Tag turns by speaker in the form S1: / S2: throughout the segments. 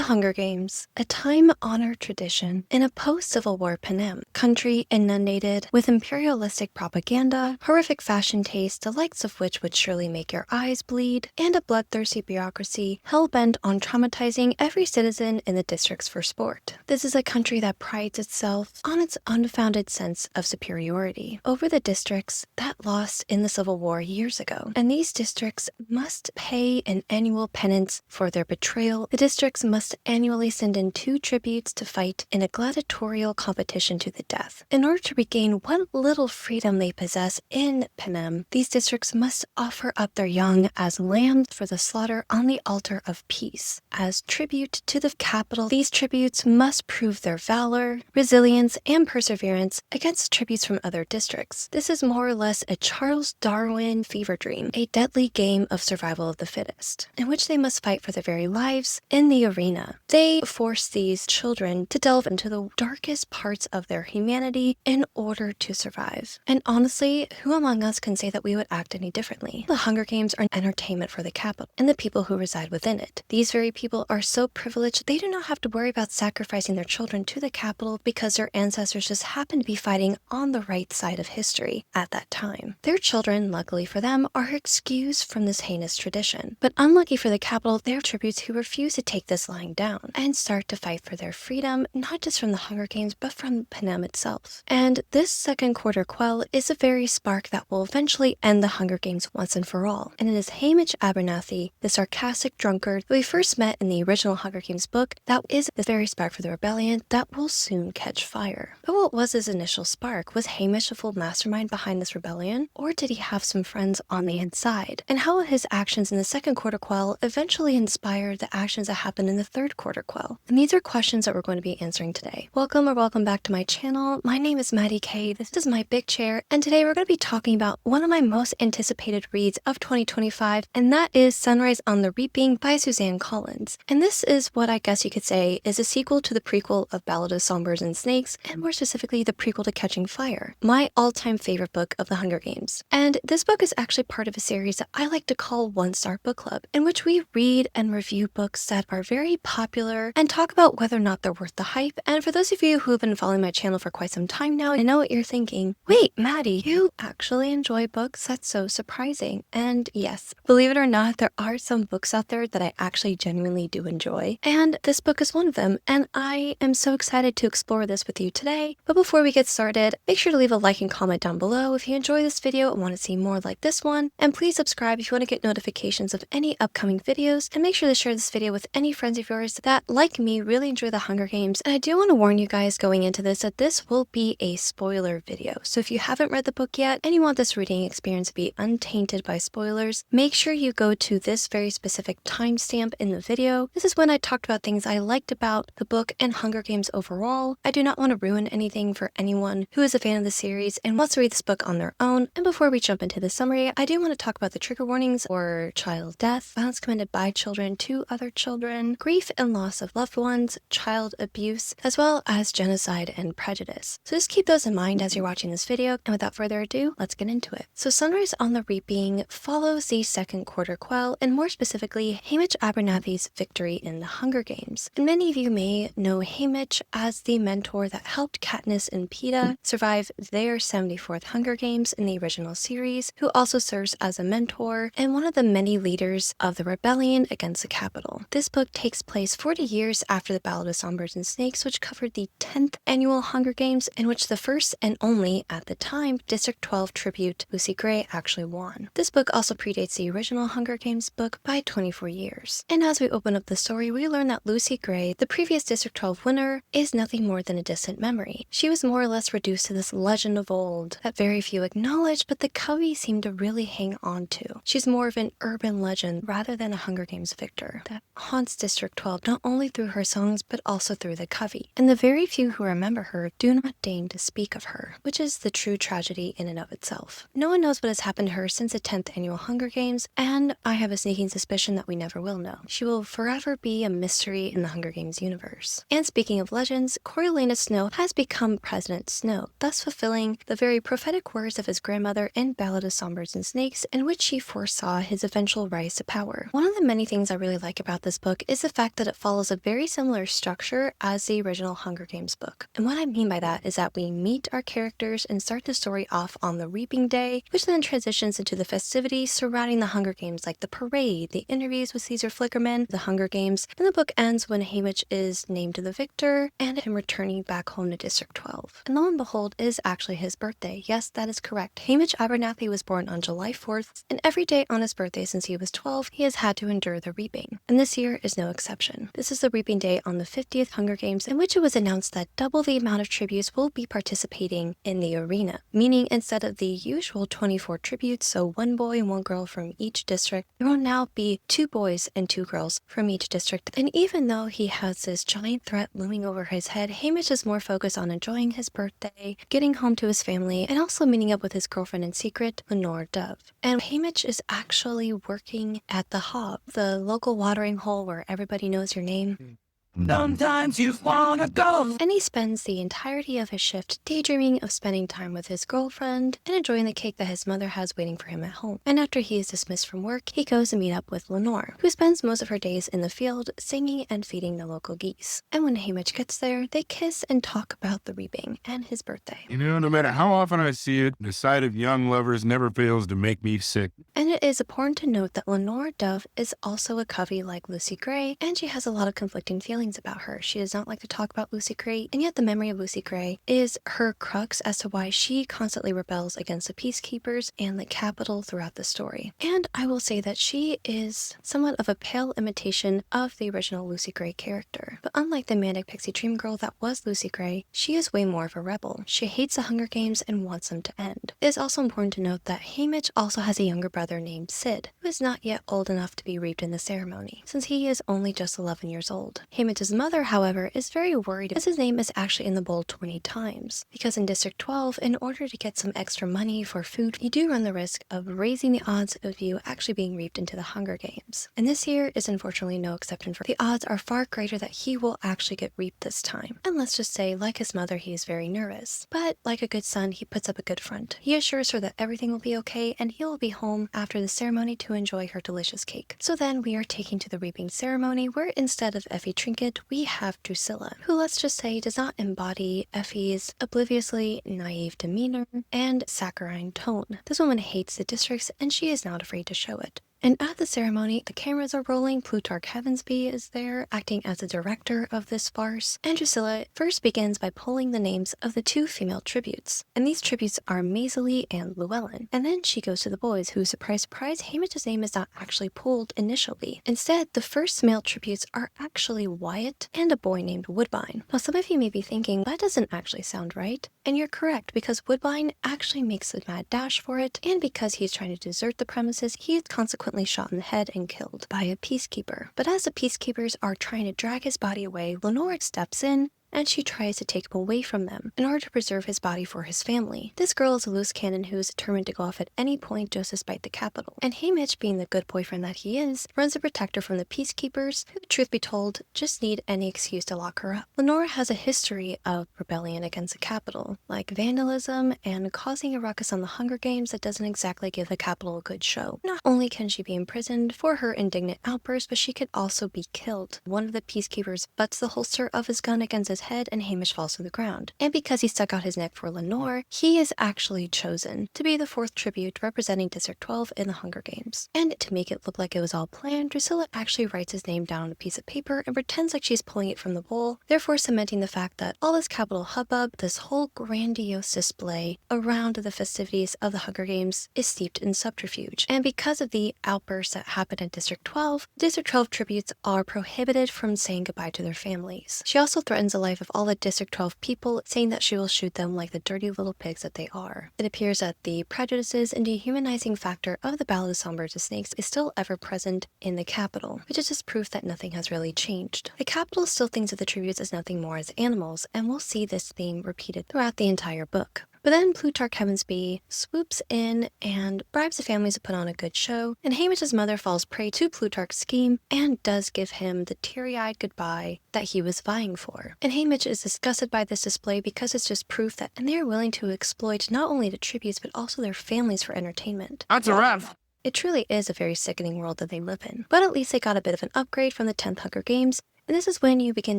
S1: The Hunger Games, a time-honored tradition in a post-Civil War Panem, country inundated with imperialistic propaganda, horrific fashion taste, the likes of which would surely make your eyes bleed, and a bloodthirsty bureaucracy hell-bent on traumatizing every citizen in the districts for sport. This is a country that prides itself on its unfounded sense of superiority over the districts that lost in the Civil War years ago. And these districts must pay an annual penance for their betrayal. The districts must annually send in 2 tributes to fight in a gladiatorial competition to the death. In order to regain what little freedom they possess in Panem, these districts must offer up their young as lambs for the slaughter on the altar of peace. As tribute to the capital, these tributes must prove their valor, resilience, and perseverance against tributes from other districts. This is more or less a Charles Darwin fever dream, a deadly game of survival of the fittest, in which they must fight for their very lives in the arena. They force these children to delve into the darkest parts of their humanity in order to survive. And honestly, who among us can say that we would act any differently? The Hunger Games are an entertainment for the capital and the people who reside within it. These very people are so privileged they do not have to worry about sacrificing their children to the capital because their ancestors just happen to be fighting on the right side of history at that time. Their children, luckily for them, are excused from this heinous tradition. But unlucky for the capital, there are tributes who refuse to take this lying down and start to fight for their freedom, not just from the Hunger Games, but from Panem itself. And this second quarter quell is the very spark that will eventually end the Hunger Games once and for all. And it is Hamish Abernathy, the sarcastic drunkard that we first met in the original Hunger Games book, that is the very spark for the rebellion that will soon catch fire. But what was his initial spark? Was Hamish the full mastermind behind this rebellion? Or did he have some friends on the inside? And how will his actions in the second quarter quell eventually inspire the actions that happen in the third quarter quell? And these are questions that we're going to be answering today. Welcome back to my channel. My name is Madi Kay. This is my big chair, and today we're going to be talking about one of my most anticipated reads of 2025, and that is Sunrise on the Reaping by Suzanne Collins. And this is what I guess you could say is a sequel to the prequel of Ballad of Songbirds and Snakes, and more specifically the prequel to Catching Fire, my all-time favorite book of the Hunger Games. And this book is actually part of a series that I like to call One Star Book Club, in which we read and review books that are very popular and talk about whether or not they're worth the hype. And for those of you who have been following my channel for quite some time now, I know what you're thinking. Wait, Maddie, you actually enjoy books? That's so surprising. And yes, believe it or not, there are some books out there that I actually genuinely do enjoy. And this book is one of them. And I am so excited to explore this with you today. But before we get started, make sure to leave a like and comment down below if you enjoy this video and want to see more like this one. And please subscribe if you want to get notifications of any upcoming videos. And make sure to share this video with any friends of yours that, like me, really enjoy the Hunger Games. And I do want to warn you guys going into this that this will be a spoiler video. So if you haven't read the book yet and you want this reading experience to be untainted by spoilers, make sure you go to this very specific timestamp in the video. This is when I talked about things I liked about the book and Hunger Games overall. I do not want to ruin anything for anyone who is a fan of the series and wants to read this book on their own. And before we jump into the summary, I do want to talk about the trigger warnings for child death, violence committed by children to other children, grief and loss of loved ones, child abuse, as well as genocide and prejudice. So just keep those in mind as you're watching this video, and without further ado, let's get into it. So Sunrise on the Reaping follows the second quarter quell, and more specifically, Hamish Abernathy's victory in the Hunger Games. And many of you may know Hamish as the mentor that helped Katniss and Peeta survive their 74th Hunger Games in the original series, who also serves as a mentor and one of the many leaders of the rebellion against the capital. This book takes place 40 years after the Ballad of Songbirds and Snakes, which covered the 10th annual Hunger Games, in which the first and only, at the time, District 12 tribute Lucy Gray actually won. This book also predates the original Hunger Games book by 24 years. And as we open up the story, we learn that Lucy Gray, the previous District 12 winner, is nothing more than a distant memory. She was more or less reduced to this legend of old that very few acknowledge, but the Covey seem to really hang on to. She's more of an urban legend rather than a Hunger Games victor that haunts District 12 not only through her songs but also through the Covey. And the very few who remember her do not deign to speak of her, which is the true tragedy in and of itself. No one knows what has happened to her since the 10th annual Hunger Games, and I have a sneaking suspicion that we never will know. She will forever be a mystery in the Hunger Games universe. And speaking of legends, Coriolanus Snow has become President Snow, thus fulfilling the very prophetic words of his grandmother in Ballad of Songbirds and Snakes, in which she foresaw his eventual rise to power. One of the many things I really like about this book is the fact fact that it follows a very similar structure as the original Hunger Games book. And what I mean by that is that we meet our characters and start the story off on the Reaping Day, which then transitions into the festivities surrounding the Hunger Games, like the parade, the interviews with Caesar Flickerman, the Hunger Games, and the book ends when Haymitch is named the victor and him returning back home to District 12. And lo and behold, it is actually his birthday. Yes, that is correct. Haymitch Abernathy was born on July 4th, and every day on his birthday since he was 12, he has had to endure the reaping. And this year is no exception. This is the Reaping Day on the 50th Hunger Games, in which it was announced that double the amount of tributes will be participating in the arena, meaning instead of the usual 24 tributes, so one boy and one girl from each district, there will now be 2 boys and 2 girls from each district. And even though he has this giant threat looming over his head, Haymitch is more focused on enjoying his birthday, getting home to his family, and also meeting up with his girlfriend in secret, Lenore Dove. And Haymitch is actually working at the Hob, the local watering hole where everybody knows your name.
S2: Sometimes you wanna go.
S1: And he spends the entirety of his shift daydreaming of spending time with his girlfriend and enjoying the cake that his mother has waiting for him at home. And after he is dismissed from work, he goes to meet up with Lenore, who spends most of her days in the field singing and feeding the local geese. And when Haymitch gets there, they kiss and talk about the reaping and his birthday.
S3: You know, no matter how often I see it, the sight of young lovers never fails to make me sick.
S1: And it is important to note that Lenore Dove is also a covey like Lucy Gray, and she has a lot of conflicting feelings about her. She does not like to talk about Lucy Gray, and yet the memory of Lucy Gray is her crux as to why she constantly rebels against the peacekeepers and the capital throughout the story. And I will say that she is somewhat of a pale imitation of the original Lucy Gray character. But unlike the manic pixie dream girl that was Lucy Gray, she is way more of a rebel. She hates the Hunger Games and wants them to end. It is also important to note that Haymitch also has a younger brother named Sid, who is not yet old enough to be reaped in the ceremony, since he is only just 11 years old. Haymitch's mother, however, is very worried as his name is actually in the bowl 20 times, because in District 12, in order to get some extra money for food, you do run the risk of raising the odds of you actually being reaped into the Hunger Games. And this year is unfortunately no exception. For the odds are far greater that he will actually get reaped this time. And let's just say, like his mother, he is very nervous. But like a good son, he puts up a good front. He assures her that everything will be okay, and he will be home after the ceremony to enjoy her delicious cake. So then we are taken to the reaping ceremony, where instead of Effie Trinket, we have Drusilla, who, let's just say, does not embody Effie's obliviously naive demeanor and saccharine tone. This woman hates the districts, and she is not afraid to show it. And at the ceremony, the cameras are rolling. Plutarch Heavensby is there, acting as the director of this farce. And Drusilla first begins by pulling the names of the 2 female tributes. And these tributes are Maisie and Llewellyn. And then she goes to the boys, who, surprise, surprise, Haymitch's name is not actually pulled initially. Instead, the first male tributes are actually Wyatt and a boy named Woodbine. Now, some of you may be thinking, that doesn't actually sound right. And you're correct, because Woodbine actually makes a mad dash for it, and because he's trying to desert the premises, he is consequently shot in the head and killed by a peacekeeper. But as the peacekeepers are trying to drag his body away, Lenore steps in, and she tries to take him away from them in order to preserve his body for his family. This girl is a loose cannon who is determined to go off at any point just to spite the capital. And Haymitch, being the good boyfriend that he is, runs to protect her from the peacekeepers, who, truth be told, just need any excuse to lock her up. Lenore has a history of rebellion against the capital, like vandalism and causing a ruckus on the Hunger Games that doesn't exactly give the capital a good show. Not only can she be imprisoned for her indignant outbursts, but she could also be killed. One of the peacekeepers butts the holster of his gun against his head, and Haymitch falls to the ground. And because he stuck out his neck for Lenore, he is actually chosen to be the 4th tribute representing District 12 in the Hunger Games. And to make it look like it was all planned, Drusilla actually writes his name down on a piece of paper and pretends like she's pulling it from the bowl, therefore cementing the fact that all this capital hubbub, this whole grandiose display around the festivities of the Hunger Games, is steeped in subterfuge. And because of the outbursts that happened in District 12, District 12 tributes are prohibited from saying goodbye to their families. She also threatens the life of all the District 12 people, saying that she will shoot them like the dirty little pigs that they are. It appears that the prejudices and dehumanizing factor of the Ballad of Songbirds and Snakes is still ever present in the capital, which is just proof that nothing has really changed. The capital still thinks of the tributes as nothing more as animals, and we'll see this theme repeated throughout the entire book. But then Plutarch Heavensby swoops in and bribes the families to put on a good show, and Haymitch's mother falls prey to Plutarch's scheme and does give him the teary-eyed goodbye that he was vying for. And Haymitch is disgusted by this display because it's just proof that they are willing to exploit not only the tributes but also their families for entertainment.
S3: That's a wrap.
S1: It truly is a very sickening world that they live in. But at least they got a bit of an upgrade from the 10th Hunger Games, and this is when you begin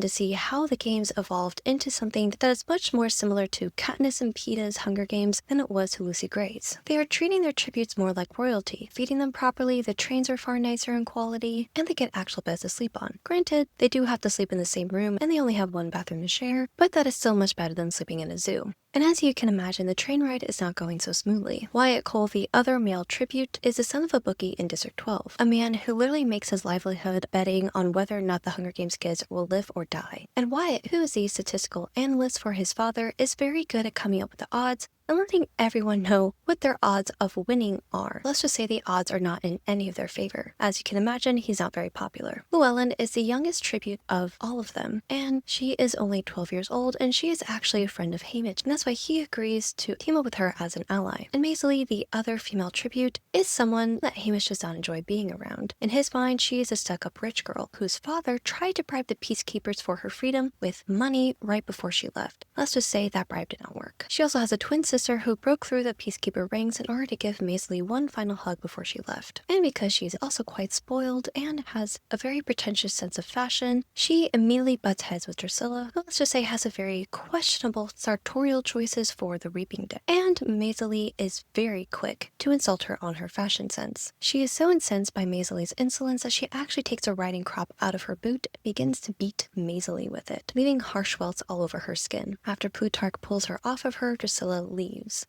S1: to see how the games evolved into something that is much more similar to Katniss and Peeta's Hunger Games than it was to Lucy Gray's. They are treating their tributes more like royalty, feeding them properly, the trains are far nicer in quality, and they get actual beds to sleep on. Granted, they do have to sleep in the same room and they only have one bathroom to share, but that is still much better than sleeping in a zoo. And as you can imagine, the train ride is not going so smoothly. Wyatt Cole, the other male tribute, is the son of a bookie in District 12, a man who literally makes his livelihood betting on whether or not the Hunger Games kids will live or die. And Wyatt, who is the statistical analyst for his father, is very good at coming up with the odds and letting everyone know what their odds of winning are. Let's just say the odds are not in any of their favor. As you can imagine, he's not very popular. Llewellyn is the youngest tribute of all of them, and she is only 12 years old, and she is actually a friend of Haymitch, and that's why he agrees to team up with her as an ally. And Maisie, the other female tribute, is someone that Haymitch does not enjoy being around. In his mind, she is a stuck-up rich girl whose father tried to bribe the peacekeepers for her freedom with money right before she left. Let's just say that bribe did not work. She also has a twin sister who broke through the peacekeeper ranks in order to give Maisie one final hug before she left. And because she's also quite spoiled and has a very pretentious sense of fashion, she immediately butts heads with Drusilla, who let's just say has a very questionable sartorial choices for the reaping day. And Maisie is very quick to insult her on her fashion sense. She is so incensed by Maisie's insolence that she actually takes a riding crop out of her boot and begins to beat Maisie with it, leaving harsh welts all over her skin. After Plutarch pulls her off of her, Drusilla leaves.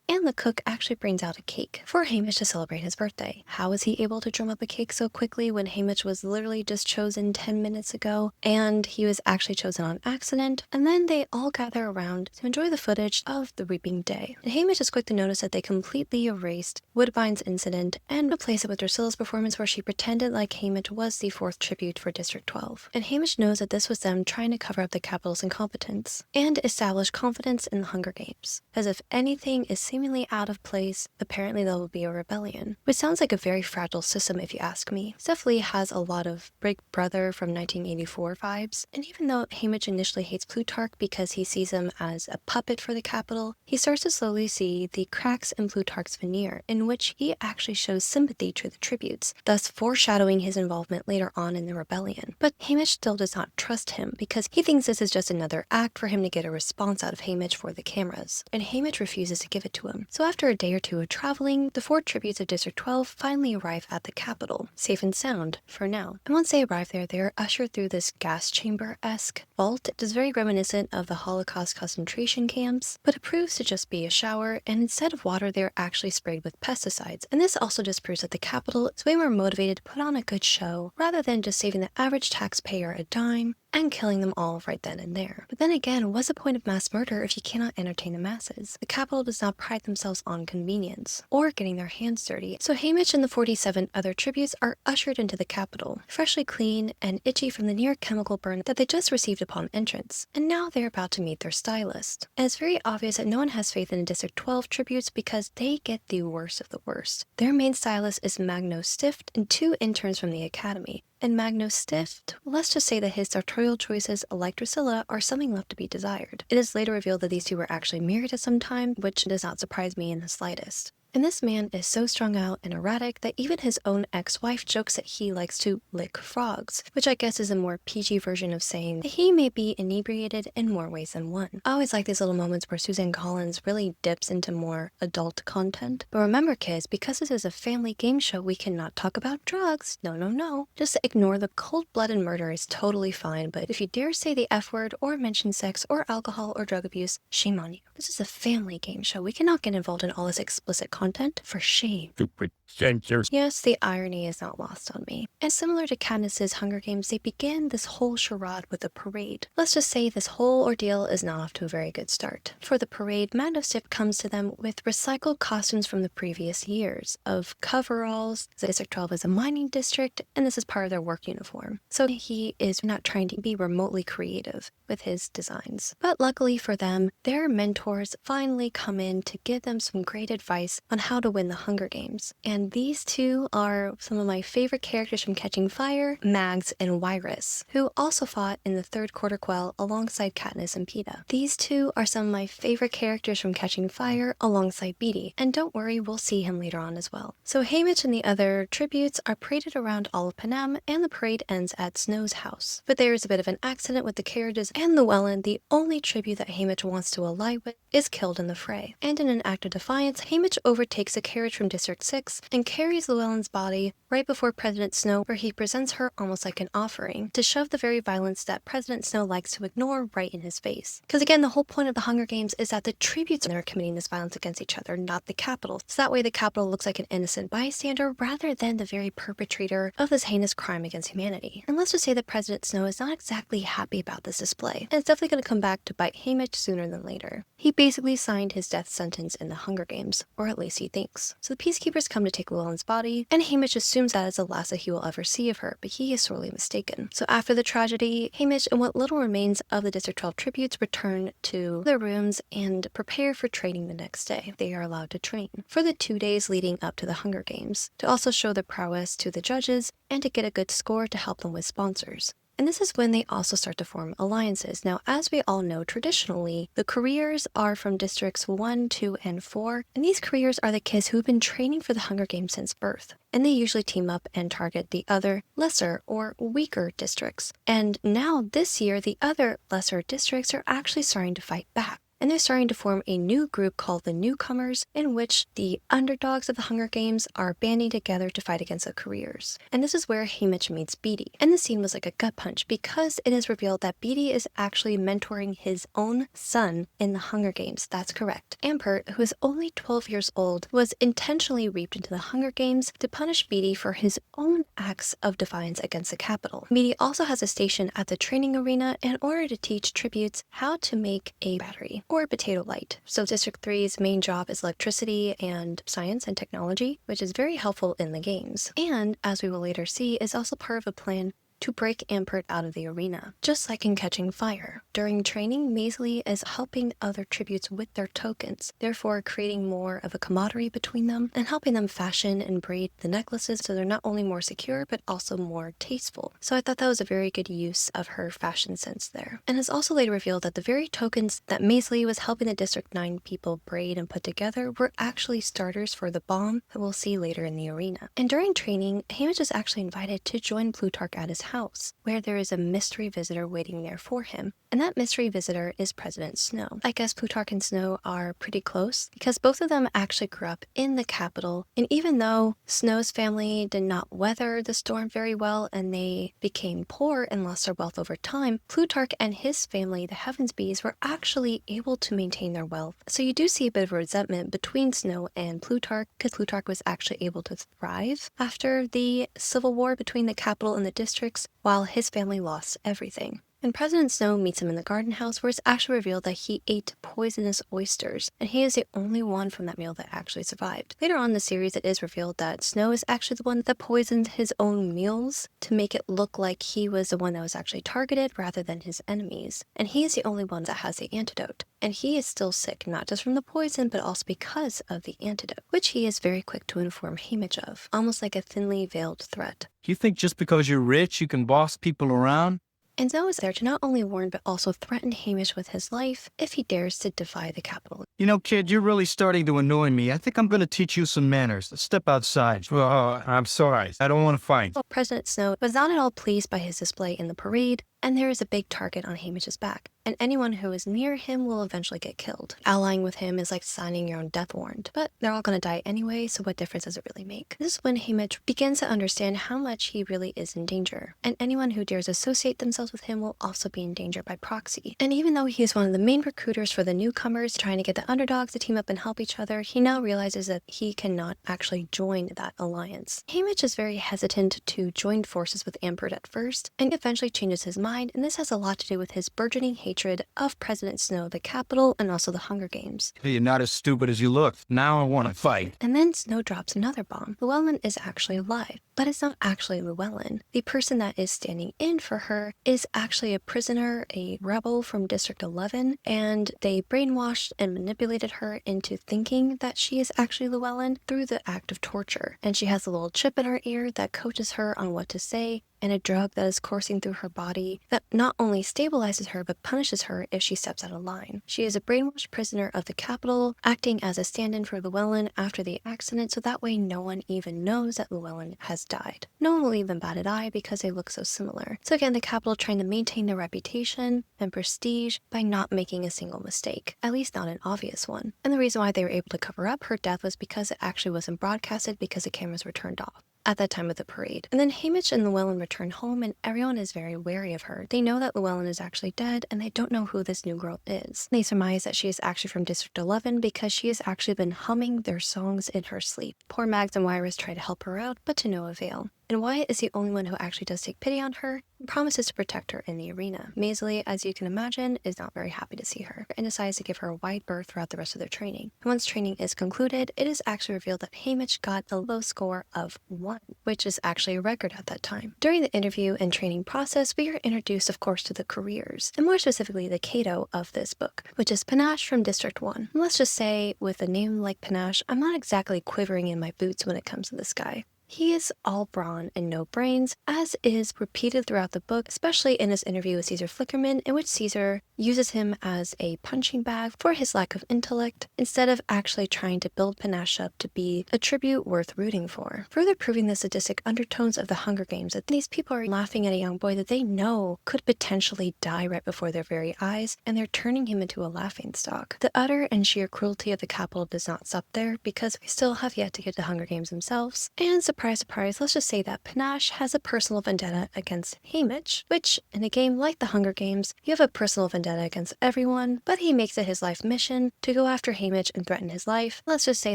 S1: And the cook actually brings out a cake for Haymitch to celebrate his birthday. How was he able to drum up a cake so quickly when Haymitch was literally just chosen 10 minutes ago, and he was actually chosen on accident? And then they all gather around to enjoy the footage of the reaping day. And Haymitch is quick to notice that they completely erased Woodbine's incident and replaced it with Drusilla's performance where she pretended like Haymitch was the 4th tribute for District 12. And Haymitch knows that this was them trying to cover up the Capitol's incompetence and establish confidence in the Hunger Games. As if anything is seemingly out of place, apparently there will be a rebellion, which sounds like a very fragile system if you ask me. Steph Lee has a lot of Big Brother from 1984 vibes, and even though Haymitch initially hates Plutarch because he sees him as a puppet for the Capitol, he starts to slowly see the cracks in Plutarch's veneer, in which he actually shows sympathy to the tributes, thus foreshadowing his involvement later on in the rebellion. But Haymitch still does not trust him because he thinks this is just another act for him to get a response out of Haymitch for the cameras, and Haymitch refuses to give it to him. So after a day or two of traveling, the 4 tributes of District 12 finally arrive at the Capitol, safe and sound for now. And once they arrive there, they are ushered through this gas chamber-esque vault. It is very reminiscent of the Holocaust concentration camps, but it proves to just be a shower, and instead of water, they are actually sprayed with pesticides. And this also just proves that the Capitol is way more motivated to put on a good show rather than just saving the average taxpayer a dime and killing them all right then and there. But then again, what's the point of mass murder if you cannot entertain the masses? The Capitol does not pride themselves on convenience or getting their hands dirty. So Haymitch and the 47 other tributes are ushered into the Capitol, freshly clean and itchy from the near chemical burn that they just received upon entrance. And now they're about to meet their stylist. And it's very obvious that no one has faith in the District 12 tributes because they get the worst of the worst. Their main stylist is Magno Stift and 2 interns from the Academy. And Magno Stift, let's just say that his sartorial choices, like Drusilla, are something left to be desired. It is later revealed that these two were actually married at some time, which does not surprise me in the slightest. And this man is so strung out and erratic that even his own ex-wife jokes that he likes to lick frogs, which I guess is a more PG version of saying that he may be inebriated in more ways than one. I always like these little moments where Suzanne Collins really dips into more adult content. But remember kids, because this is a family game show, we cannot talk about drugs. No, no, no. Just ignore the cold-blooded murder is totally fine, but if you dare say the F word or mention sex or alcohol or drug abuse, shame on you. This is a family game show. We cannot get involved in all this explicit content. For shame.
S3: Stupid censors.
S1: Yes, the irony is not lost on me. And similar to Katniss's Hunger Games, they begin this whole charade with a parade. Let's just say this whole ordeal is not off to a very good start. For the parade, Magno Stift comes to them with recycled costumes from the previous years of coveralls. District 12 is a mining district, and this is part of their work uniform. So he is not trying to be remotely creative with his designs. But luckily for them, their mentors finally come in to give them some great advice on how to win the Hunger Games. And these two are some of my favorite characters from Catching Fire, Mags and Wyrus, who also fought in the third quarter quell alongside Katniss and Peeta. These two are some of my favorite characters from Catching Fire alongside Beetee, and don't worry, we'll see him later on as well. So Haymitch and the other tributes are paraded around all of Panem, and the parade ends at Snow's house. But there is a bit of an accident with the carriages, and Llewellyn, the only tribute that Haymitch wants to ally with, is killed in the fray. And in an act of defiance, Haymitch overtakes a carriage from District 6 and carries Llewellyn's body right before President Snow, where he presents her almost like an offering to shove the very violence that President Snow likes to ignore right in his face. Because again, the whole point of the Hunger Games is that the tributes are committing this violence against each other, not the Capitol. So that way the Capitol looks like an innocent bystander rather than the very perpetrator of this heinous crime against humanity. And let's just say that President Snow is not exactly happy about this display, and it's definitely going to come back to bite Haymitch sooner than later. He basically signed his death sentence in the Hunger Games, or at least he thinks. So the peacekeepers come to take Llewellyn's body, and Haymitch assumes that is the last that he will ever see of her, but he is sorely mistaken. So after the tragedy, Haymitch and what little remains of the District 12 tributes return to their rooms and prepare for training the next day. They are allowed to train for the 2 days leading up to the Hunger Games, to also show their prowess to the judges and to get a good score to help them with sponsors. And this is when they also start to form alliances. Now, as we all know, traditionally, the careers are from Districts 1, 2, and 4, and these careers are the kids who've been training for the Hunger Games since birth. And they usually team up and target the other lesser or weaker districts. And now, this year, the other lesser districts are actually starting to fight back. And they're starting to form a new group called the Newcomers, in which the underdogs of the Hunger Games are banding together to fight against the careers. And this is where Haymitch meets Beetee. And the scene was like a gut punch because it is revealed that Beetee is actually mentoring his own son in the Hunger Games. That's correct. Ampert, who is only 12 years old, was intentionally reaped into the Hunger Games to punish Beetee for his own acts of defiance against the Capitol. Beetee also has a station at the training arena in order to teach tributes how to make a battery, or potato light. So District 3's main job is electricity and science and technology, which is very helpful in the games. And, as we will later see, is also part of a plan to break Ampert out of the arena, just like in Catching Fire. During training, Maisley is helping other tributes with their tokens, therefore creating more of a camaraderie between them and helping them fashion and braid the necklaces so they're not only more secure but also more tasteful. So I thought that was a very good use of her fashion sense there. And it's also later revealed that the very tokens that Maisley was helping the District 9 people braid and put together were actually starters for the bomb that we'll see later in the arena. And during training, Haymitch is actually invited to join Plutarch at his house, where there is a mystery visitor waiting there for him. And that mystery visitor is President Snow. I guess Plutarch and Snow are pretty close because both of them actually grew up in the Capitol. And even though Snow's family did not weather the storm very well and they became poor and lost their wealth over time, Plutarch and his family, the Heavens Bees, were actually able to maintain their wealth. So you do see a bit of resentment between Snow and Plutarch because Plutarch was actually able to thrive after the civil war between the Capitol and the districts, while his family lost everything. And President Snow meets him in the garden house, where it's actually revealed that he ate poisonous oysters, and he is the only one from that meal that actually survived. Later on in the series, it is revealed that Snow is actually the one that poisoned his own meals to make it look like he was the one that was actually targeted rather than his enemies. And he is the only one that has the antidote. And he is still sick, not just from the poison, but also because of the antidote, which he is very quick to inform Haymitch of, almost like a thinly veiled threat.
S2: You think just because you're rich, you can boss people around?
S1: And Snow is there to not only warn but also threaten Haymitch with his life if he dares to defy the Capitol.
S2: You know, kid, you're really starting to annoy me. I think I'm going to teach you some manners. Let's step outside.
S3: I'm sorry. I don't want to fight.
S1: Well, President Snow was not at all pleased by his display in the parade, and there is a big target on Haymitch's back, and anyone who is near him will eventually get killed. Allying with him is like signing your own death warrant, but they're all going to die anyway, so what difference does it really make? This is when Haymitch begins to understand how much he really is in danger, and anyone who dares associate themselves with him will also be in danger by proxy. And even though he is one of the main recruiters for the newcomers, trying to get the underdogs to team up and help each other, he now realizes that he cannot actually join that alliance. Haymitch is very hesitant to join forces with Ampert at first, and eventually changes his mind mind, and this has a lot to do with his burgeoning hatred of President Snow, the Capitol, and also the Hunger Games.
S2: Hey, you're not as stupid as you look. Now I want to fight.
S1: And then Snow drops another bomb. Llewellyn is actually alive, but it's not actually Llewellyn. The person that is standing in for her is actually a prisoner, a rebel from District 11, and they brainwashed and manipulated her into thinking that she is actually Llewellyn through the act of torture. And she has a little chip in her ear that coaches her on what to say, and a drug that is coursing through her body that not only stabilizes her but punishes her if she steps out of line. She is a brainwashed prisoner of the Capitol, acting as a stand-in for Llewellyn after the accident, so that way no one even knows that Llewellyn has died. No one will even bat an eye because they look so similar. So again, the Capitol trying to maintain their reputation and prestige by not making a single mistake, at least not an obvious one. And the reason why they were able to cover up her death was because it actually wasn't broadcasted because the cameras were turned off at that time of the parade. And then Haymitch and Llewellyn return home, and everyone is very wary of her. They know that Llewellyn is actually dead, and they don't know who this new girl is. They surmise that she is actually from District 11 because she has actually been humming their songs in her sleep. Poor Mags and Wyrus try to help her out, but to no avail. And Wyatt is the only one who actually does take pity on her and promises to protect her in the arena. Maisley, as you can imagine, is not very happy to see her and decides to give her a wide berth throughout the rest of their training. And once training is concluded, it is actually revealed that Haymitch got a low score of 1, which is actually a record at that time. During the interview and training process, we are introduced, of course, to the careers, and more specifically the Cato of this book, which is Panache from District 1. And let's just say, with a name like Panache, I'm not exactly quivering in my boots when it comes to this guy. He is all brawn and no brains, as is repeated throughout the book, especially in his interview with Caesar Flickerman, in which Caesar uses him as a punching bag for his lack of intellect, instead of actually trying to build Panache up to be a tribute worth rooting for. Further proving the sadistic undertones of the Hunger Games, that these people are laughing at a young boy that they know could potentially die right before their very eyes, and they're turning him into a laughingstock. The utter and sheer cruelty of the Capitol does not stop there, because we still have yet to get to Hunger Games themselves, and surprise, surprise, let's just say that Panache has a personal vendetta against Haymitch, which, in a game like the Hunger Games, you have a personal vendetta against everyone, but he makes it his life mission to go after Haymitch and threaten his life. Let's just say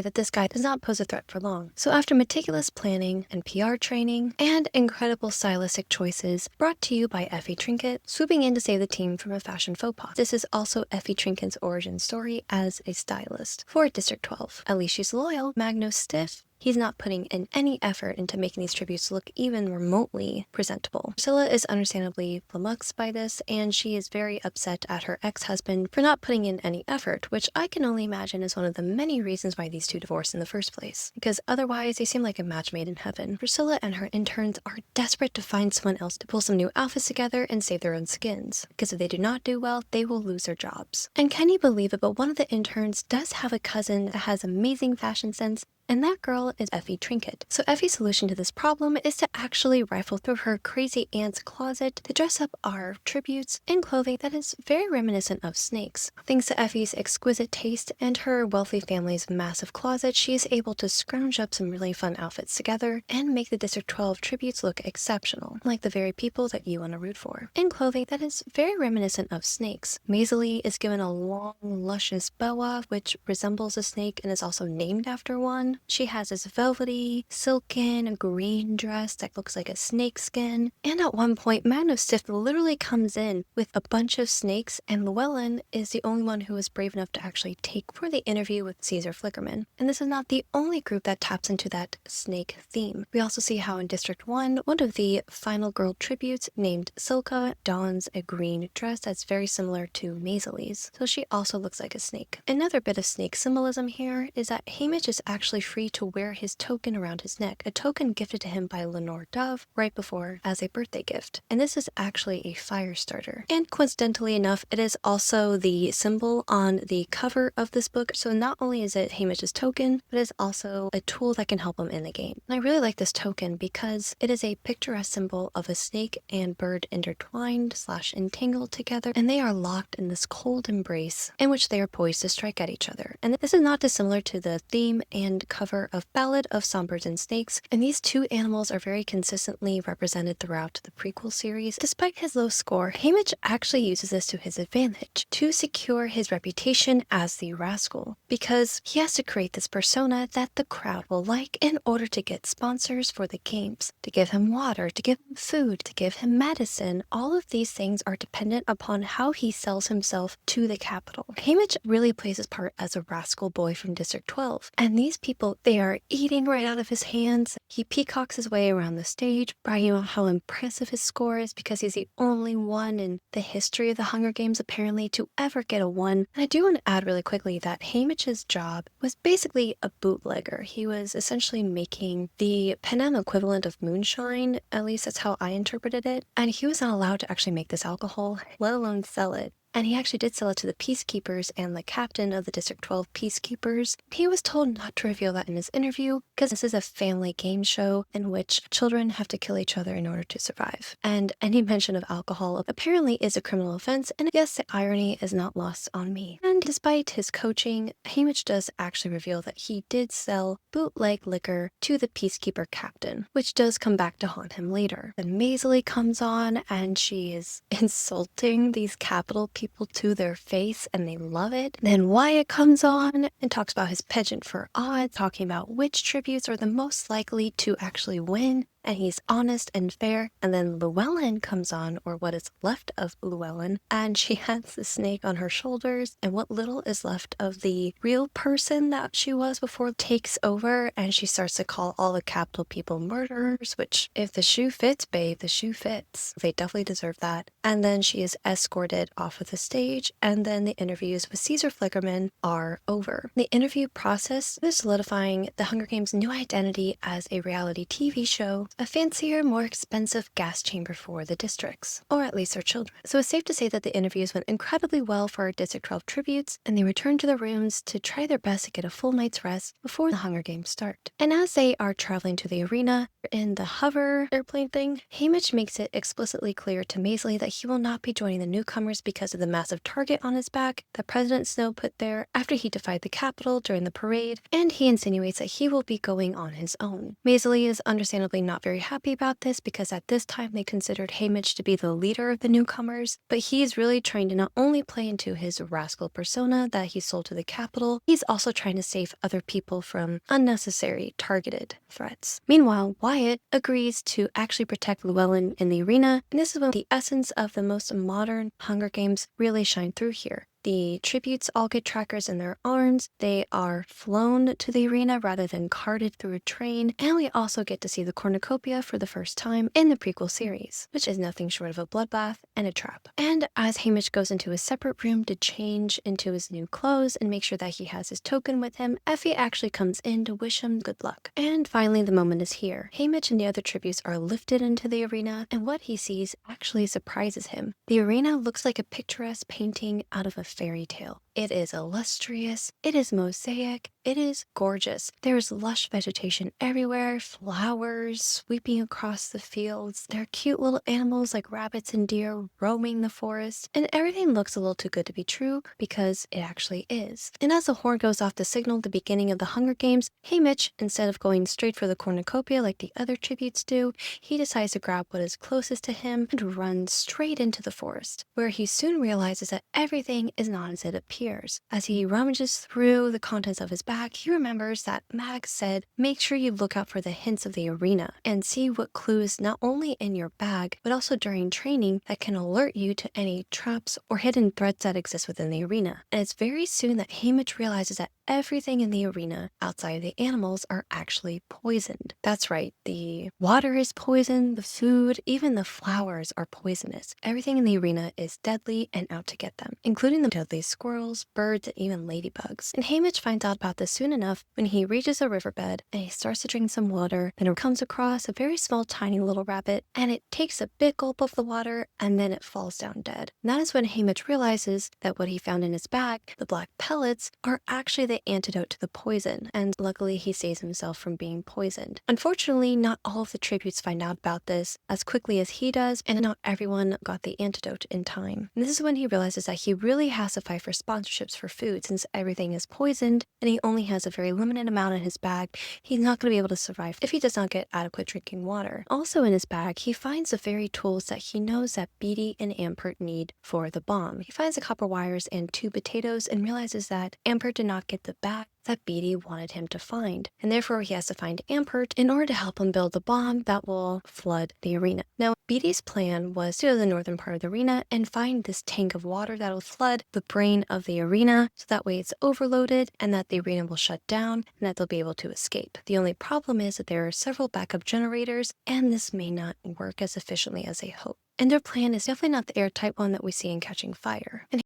S1: that this guy does not pose a threat for long. So after meticulous planning and PR training, and incredible stylistic choices brought to you by Effie Trinket, swooping in to save the team from a fashion faux pas. This is also Effie Trinket's origin story as a stylist for District 12. At least she's loyal, Magno's stiff. He's not putting in any effort into making these tributes look even remotely presentable. Priscilla is understandably flummoxed by this, and she is very upset at her ex-husband for not putting in any effort, which I can only imagine is one of the many reasons why these two divorced in the first place, because otherwise they seem like a match made in heaven. Priscilla and her interns are desperate to find someone else to pull some new outfits together and save their own skins, because if they do not do well, they will lose their jobs. And can you believe it, but one of the interns does have a cousin that has amazing fashion sense, and that girl is Effie Trinket. So Effie's solution to this problem is to actually rifle through her crazy aunt's closet to dress up our tributes in clothing that is very reminiscent of snakes. Thanks to Effie's exquisite taste and her wealthy family's massive closet, she is able to scrounge up some really fun outfits together and make the District 12 tributes look exceptional, like the very people that you want to root for. In clothing that is very reminiscent of snakes. Maisley is given a long, luscious boa, which resembles a snake and is also named after one. She has this velvety, silken, green dress that looks like a snake skin. And at one point, Magno Stiff literally comes in with a bunch of snakes, and Llewellyn is the only one who is brave enough to actually take for the interview with Caesar Flickerman. And this is not the only group that taps into that snake theme. We also see how in District 1, one of the final girl tributes named Silka dons a green dress that's very similar to Maisley's, so she also looks like a snake. Another bit of snake symbolism here is that Haymitch is actually free to wear his token around his neck, a token gifted to him by Lenore Dove right before as a birthday gift. And this is actually a fire starter. And coincidentally enough, it is also the symbol on the cover of this book, so not only is it Haymitch's token, but it is also a tool that can help him in the game. And I really like this token because it is a picturesque symbol of a snake and bird intertwined / entangled together, and they are locked in this cold embrace in which they are poised to strike at each other. And this is not dissimilar to the theme and cover of Ballad of Songbirds and Snakes, and these two animals are very consistently represented throughout the prequel series. Despite his low score, Haymitch actually uses this to his advantage to secure his reputation as the rascal, because he has to create this persona that the crowd will like in order to get sponsors for the games, to give him water, to give him food, to give him medicine. All of these things are dependent upon how he sells himself to the capital. Haymitch really plays his part as a rascal boy from District 12, and these people, they are eating right out of his hands. He peacocks his way around the stage, bragging about how impressive his score is because he's the only one in the history of the Hunger Games apparently to ever get a 1. And I do want to add really quickly that Haymitch's job was basically a bootlegger. He was essentially making the Panem equivalent of moonshine, at least that's how I interpreted it, and he was not allowed to actually make this alcohol, let alone sell it. And he actually did sell it to the peacekeepers and the captain of the District 12 peacekeepers. He was told not to reveal that in his interview because this is a family game show in which children have to kill each other in order to survive. And any mention of alcohol apparently is a criminal offense, and yes, the irony is not lost on me. And despite his coaching, Haymitch does actually reveal that he did sell bootleg liquor to the peacekeeper captain, which does come back to haunt him later. Then Maisley comes on and she is insulting these capital people to their face, and they love it. Then Wyatt comes on and talks about his penchant for odds, talking about which tributes are the most likely to actually win, and he's honest and fair. And then Llewellyn comes on, or what is left of Llewellyn, and she has the snake on her shoulders, and what little is left of the real person that she was before takes over, and she starts to call all the capital people murderers, which, if the shoe fits, babe, the shoe fits. They definitely deserve that. And then she is escorted off of the stage, and then the interviews with Caesar Flickerman are over. The interview process is solidifying the Hunger Games' new identity as a reality TV show, a fancier, more expensive gas chamber for the districts, or at least their children. So it's safe to say that the interviews went incredibly well for our District 12 tributes, and they returned to their rooms to try their best to get a full night's rest before the Hunger Games start. And as they are traveling to the arena in the hover airplane thing, Haymitch makes it explicitly clear to Maisley that he will not be joining the newcomers because of the massive target on his back that President Snow put there after he defied the Capitol during the parade, and he insinuates that he will be going on his own. Maisley is understandably not very happy about this because at this time they considered Haymitch to be the leader of the newcomers, but he is really trying to not only play into his rascal persona that he sold to the Capitol, he's also trying to save other people from unnecessary targeted threats. Meanwhile, Wyatt agrees to actually protect Llewellyn in the arena, and this is when the essence of the most modern Hunger Games really shine through here. The tributes all get trackers in their arms. They are flown to the arena rather than carted through a train. And we also get to see the cornucopia for the first time in the prequel series, which is nothing short of a bloodbath and a trap. And as Haymitch goes into his separate room to change into his new clothes and make sure that he has his token with him, Effie actually comes in to wish him good luck. And finally, the moment is here. Haymitch and the other tributes are lifted into the arena, and what he sees actually surprises him. The arena looks like a picturesque painting out of a fairy tale. It is illustrious, it is mosaic, it is gorgeous. There is lush vegetation everywhere, flowers sweeping across the fields. There are cute little animals like rabbits and deer roaming the forest, and everything looks a little too good to be true because it actually is. And as the horn goes off to signal the beginning of the Hunger Games, Haymitch, instead of going straight for the cornucopia like the other tributes do, he decides to grab what is closest to him and run straight into the forest, where he soon realizes that everything is not as it appears. As he rummages through the contents of his bag, he remembers that Max said, make sure you look out for the hints of the arena and see what clues not only in your bag, but also during training that can alert you to any traps or hidden threats that exist within the arena. And it's very soon that Haymitch realizes that everything in the arena outside of the animals are actually poisoned. That's right, the water is poisoned, the food, even the flowers are poisonous. Everything in the arena is deadly and out to get them, including the deadly squirrels, birds, and even ladybugs. And Haymitch finds out about this soon enough when he reaches a riverbed and he starts to drink some water, then he comes across a very small tiny little rabbit, and it takes a big gulp of the water and then it falls down dead. And that is when Haymitch realizes that what he found in his bag, the black pellets, are actually the antidote to the poison, and luckily he saves himself from being poisoned. Unfortunately, not all of the tributes find out about this as quickly as he does, and not everyone got the antidote in time. And this is when he realizes that he really has to fight for sponsors sponsorships for food since everything is poisoned and he only has a very limited amount in his bag. He's not going to be able to survive if he does not get adequate drinking water. Also in his bag, he finds the very tools that he knows that Beatty and Ampert need for the bomb. He finds the copper wires and 2 potatoes and realizes that Ampert did not get the bag that Beatty wanted him to find, and therefore he has to find Ampert in order to help him build the bomb that will flood the arena. Now, Beatty's plan was to go to the northern part of the arena and find this tank of water that will flood the brain of the arena, so that way it's overloaded and that the arena will shut down and that they'll be able to escape. The only problem is that there are several backup generators and this may not work as efficiently as they hope. And their plan is definitely not the airtight one that we see in Catching Fire. And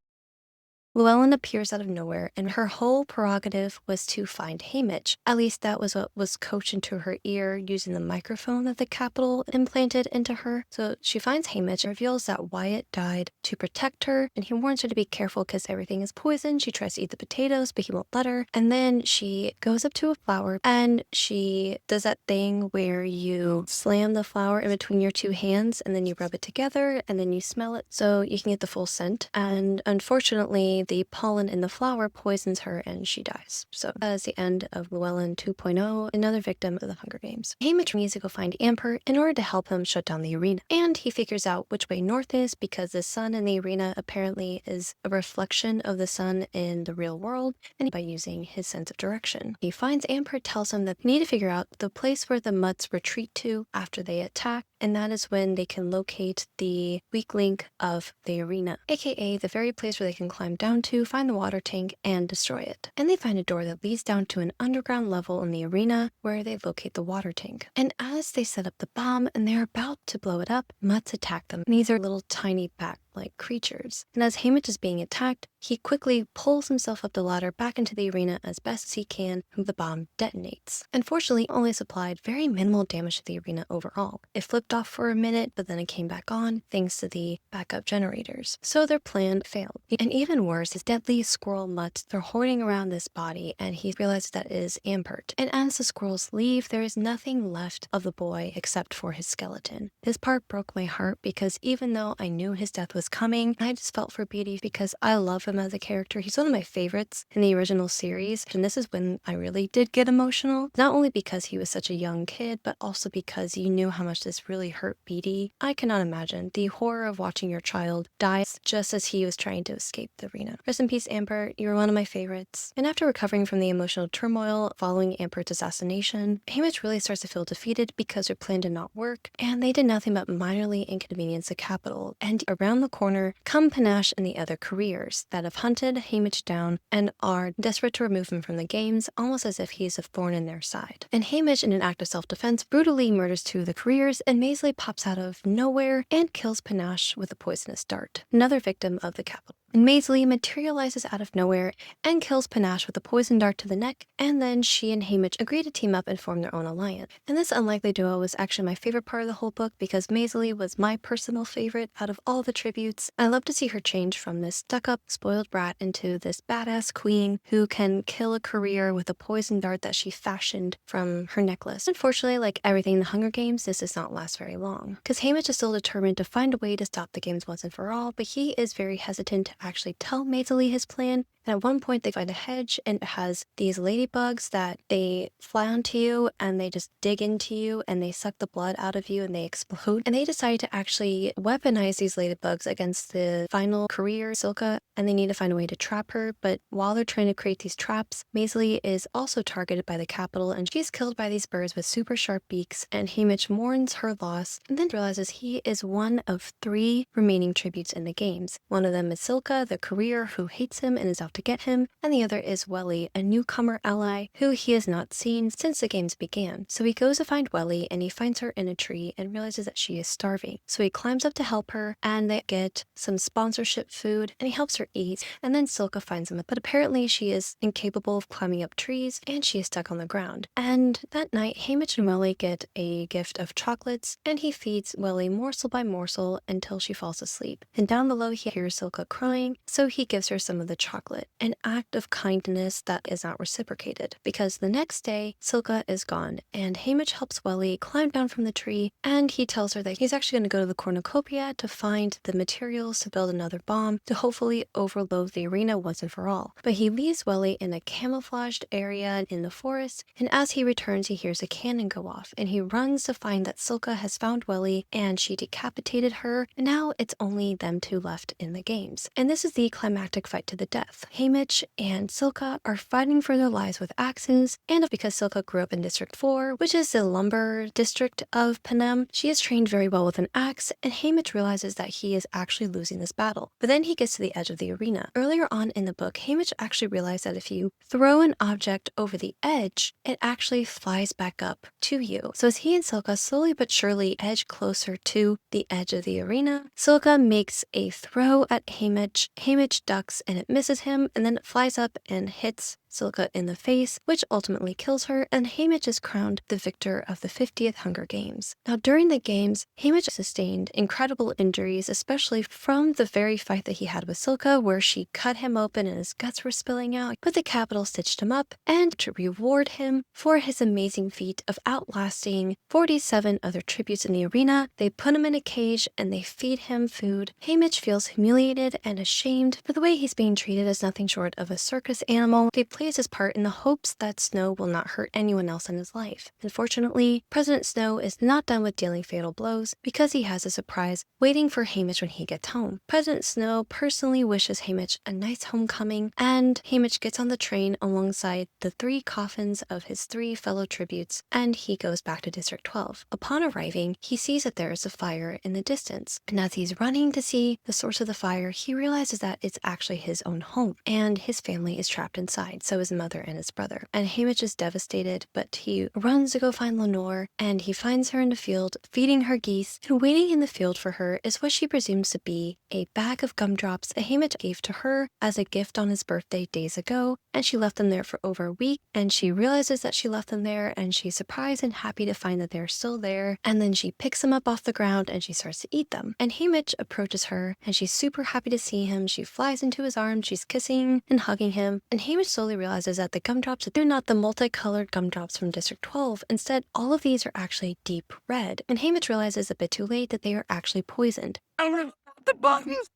S1: Llewellyn appears out of nowhere, and her whole prerogative was to find Haymitch. At least that was what was coached into her ear using the microphone that the Capitol implanted into her. So she finds Haymitch and reveals that Wyatt died to protect her, and he warns her to be careful because everything is poison. She tries to eat the potatoes, but he won't let her. And then she goes up to a flower, and she does that thing where you slam the flower in between your 2 hands, and then you rub it together, and then you smell it so you can get the full scent. And unfortunately, the pollen in the flower poisons her and she dies. So that is the end of Llewellyn 2.0, another victim of the Hunger Games. Haymitch needs to go find Ampert in order to help him shut down the arena. And he figures out which way north is because the sun in the arena apparently is a reflection of the sun in the real world, and by using his sense of direction. He finds Ampert, tells him that they need to figure out the place where the Mutts retreat to after they attack, and that is when they can locate the weak link of the arena, aka the very place where they can climb down to, find the water tank, and destroy it. And they find a door that leads down to an underground level in the arena where they locate the water tank. And as they set up the bomb and they're about to blow it up, Mutts attack them. And these are little tiny bat-like creatures. And as Haymitch is being attacked, he quickly pulls himself up the ladder back into the arena as best as he can, and the bomb detonates. Unfortunately, it only supplied very minimal damage to the arena overall. It flipped off for a minute, but then it came back on thanks to the backup generators. So their plan failed. And even worse, his deadly squirrel Mutts, they're hoarding around this body, and he realizes that it is Ampert. And as the squirrels leave, there is nothing left of the boy except for his skeleton. This part broke my heart because even though I knew his death was coming, I just felt for Beatty because I love him as a character. He's one of my favorites in the original series, and this is when I really did get emotional. Not only because he was such a young kid, but also because you knew how much this really hurt Beatty. I cannot imagine the horror of watching your child die just as he was trying to escape the arena. Rest in peace, Ampert. You were one of my favorites. And after recovering from the emotional turmoil following Ampert's assassination, Haymitch really starts to feel defeated because her plan did not work, and they did nothing but minorly inconvenience the Capitol. And around the corner come Panache and the other careers that have hunted Haymitch down and are desperate to remove him from the games, almost as if he is a thorn in their side. And Haymitch, in an act of self-defense, brutally murders 2 of the careers, and Maisley pops out of nowhere and kills Panache with a poisonous dart, another victim of the Capitol. And Maisley materializes out of nowhere and kills Panache with a poison dart to the neck, and then she and Haymitch agree to team up and form their own alliance. And this unlikely duo was actually my favorite part of the whole book because Maisley was my personal favorite out of all the tributes. I love to see her change from this stuck-up, spoiled brat into this badass queen who can kill a career with a poison dart that she fashioned from her necklace. Unfortunately, like everything in the Hunger Games, this does not last very long, because Haymitch is still determined to find a way to stop the games once and for all, but he is very hesitant to actually tell Maisley his plan. And at one point they find a hedge and it has these ladybugs that they fly onto you and they just dig into you and they suck the blood out of you and they explode. And they decide to actually weaponize these ladybugs against the final career, Silka, and they need to find a way to trap her. But while they're trying to create these traps, Maisley is also targeted by the Capitol and she's killed by these birds with super sharp beaks, and Haymitch mourns her loss and then realizes he is one of 3 remaining tributes in the games. One of them is Silka, the career who hates him and is out to get him, and the other is Welly, a newcomer ally who he has not seen since the games began. So he goes to find Welly and he finds her in a tree and realizes that she is starving. So he climbs up to help her and they get some sponsorship food and he helps her eat, and then Silka finds him, but apparently she is incapable of climbing up trees and she is stuck on the ground. And that night Haymitch and Welly get a gift of chocolates and he feeds Welly morsel by morsel until she falls asleep. And down below he hears Silka crying, so he gives her some of the chocolate. but an act of kindness that is not reciprocated, because the next day, Silka is gone, and Haymitch helps Welly climb down from the tree, and he tells her that he's actually going to go to the cornucopia to find the materials to build another bomb to hopefully overload the arena once and for all. But he leaves Welly in a camouflaged area in the forest, and as he returns, he hears a cannon go off, and he runs to find that Silka has found Welly, and she decapitated her, and now it's only them two left in the games. And this is the climactic fight to the death. Haymitch and Silka are fighting for their lives with axes, and because Silka grew up in District 4, which is the lumber district of Panem, she is trained very well with an axe, and Haymitch realizes that he is actually losing this battle. But then he gets to the edge of the arena. Earlier on in the book, Haymitch actually realized that if you throw an object over the edge, it actually flies back up to you. So as he and Silka slowly but surely edge closer to the edge of the arena, Silka makes a throw at Haymitch. Haymitch ducks and it misses him, and then it flies up and hits Silka in the face, which ultimately kills her, and Haymitch is crowned the victor of the 50th Hunger Games. Now, during the games, Haymitch sustained incredible injuries, especially from the very fight that he had with Silka, where she cut him open and his guts were spilling out, but the Capitol stitched him up, and to reward him for his amazing feat of outlasting 47 other tributes in the arena, they put him in a cage and they feed him food. Haymitch feels humiliated and ashamed for the way he's being treated as nothing short of a circus animal. They plays his part in the hopes that Snow will not hurt anyone else in his life. Unfortunately, President Snow is not done with dealing fatal blows because he has a surprise waiting for Haymitch when he gets home. President Snow personally wishes Haymitch a nice homecoming, and Haymitch gets on the train alongside the 3 coffins of his 3 fellow tributes, and he goes back to District 12. Upon arriving, he sees that there is a fire in the distance, and as he's running to see the source of the fire, he realizes that it's actually his own home, and his family is trapped inside. So his mother and his brother. And Haymitch is devastated, but he runs to go find Lenore, and he finds her in the field, feeding her geese, and waiting in the field for her is what she presumes to be a bag of gumdrops that Haymitch gave to her as a gift on his birthday days ago, and she left them there for over a week, and she realizes that she left them there, and she's surprised and happy to find that they're still there, and then she picks them up off the ground, and she starts to eat them. And Haymitch approaches her, and she's super happy to see him. She flies into his arms, she's kissing and hugging him, and Haymitch slowly realizes that the gumdrops, they're not the multicolored gumdrops from District 12. Instead, all of these are actually deep red. And Haymitch realizes a bit too late that they are actually poisoned.
S2: The buttons.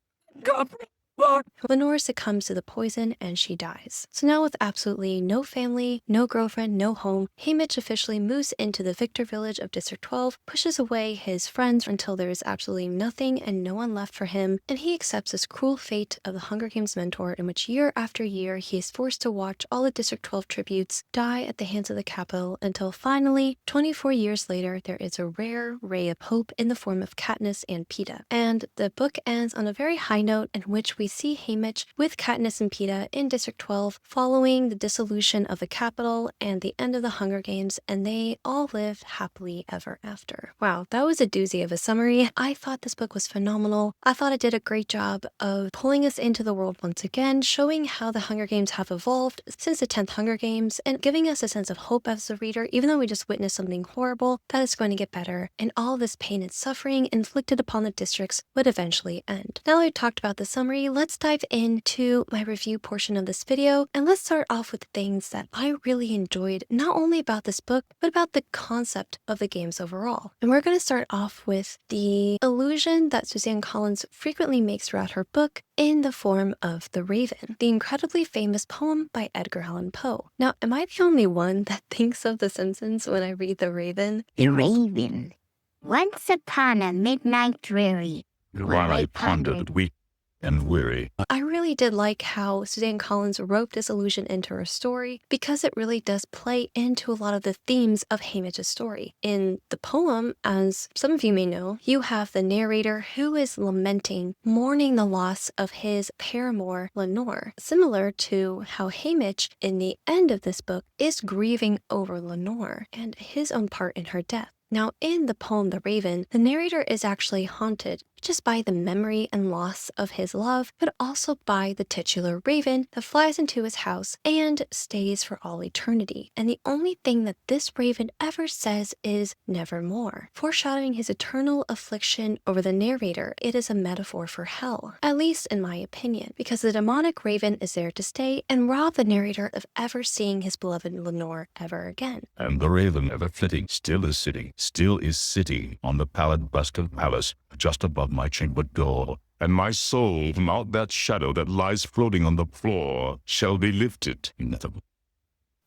S2: God.
S1: Lenore succumbs to the poison and she dies. So now with absolutely no family, no girlfriend, no home, Haymitch officially moves into the Victor village of District 12, pushes away his friends until there is absolutely nothing and no one left for him, and he accepts this cruel fate of the Hunger Games mentor, in which year after year he is forced to watch all the District 12 tributes die at the hands of the Capitol until finally, 24 years later, there is a rare ray of hope in the form of Katniss and Peeta. And the book ends on a very high note in which we see Haymitch with Katniss and Peeta in District 12 following the dissolution of the Capitol and the end of the Hunger Games, and they all lived happily ever after. Wow, that was a doozy of a summary. I thought this book was phenomenal. I thought it did a great job of pulling us into the world once again, showing how the Hunger Games have evolved since the 10th Hunger Games, and giving us a sense of hope as a reader, even though we just witnessed something horrible, that it's going to get better, and all this pain and suffering inflicted upon the districts would eventually end. Now that we've talked about the summary, let's dive into my review portion of this video, and let's start off with things that I really enjoyed, not only about this book, but about the concept of the games overall. And we're going to start off with the illusion that Suzanne Collins frequently makes throughout her book in the form of The Raven, the incredibly famous poem by Edgar Allan Poe. Now, am I the only one that thinks of The Simpsons when I read The Raven?
S4: The Raven. Once upon a midnight dreary,
S5: while I pondered weak and weary.
S1: I really did like how Suzanne Collins wrote this illusion into her story, because it really does play into a lot of the themes of Haymitch's story. In the poem, as some of you may know, you have the narrator who is lamenting, mourning the loss of his paramour, Lenore, similar to how Haymitch, in the end of this book, is grieving over Lenore and his own part in her death. Now, in the poem The Raven, the narrator is actually haunted just by the memory and loss of his love, but also by the titular raven that flies into his house and stays for all eternity. And the only thing that this raven ever says is nevermore, foreshadowing his eternal affliction over the narrator. It is a metaphor for hell, at least in my opinion, because the demonic raven is there to stay and rob the narrator of ever seeing his beloved Lenore ever again.
S5: And the raven ever flitting still is sitting on the pallid busted palace just above my chamber door. And my soul from out that shadow that lies floating on the floor shall be lifted in the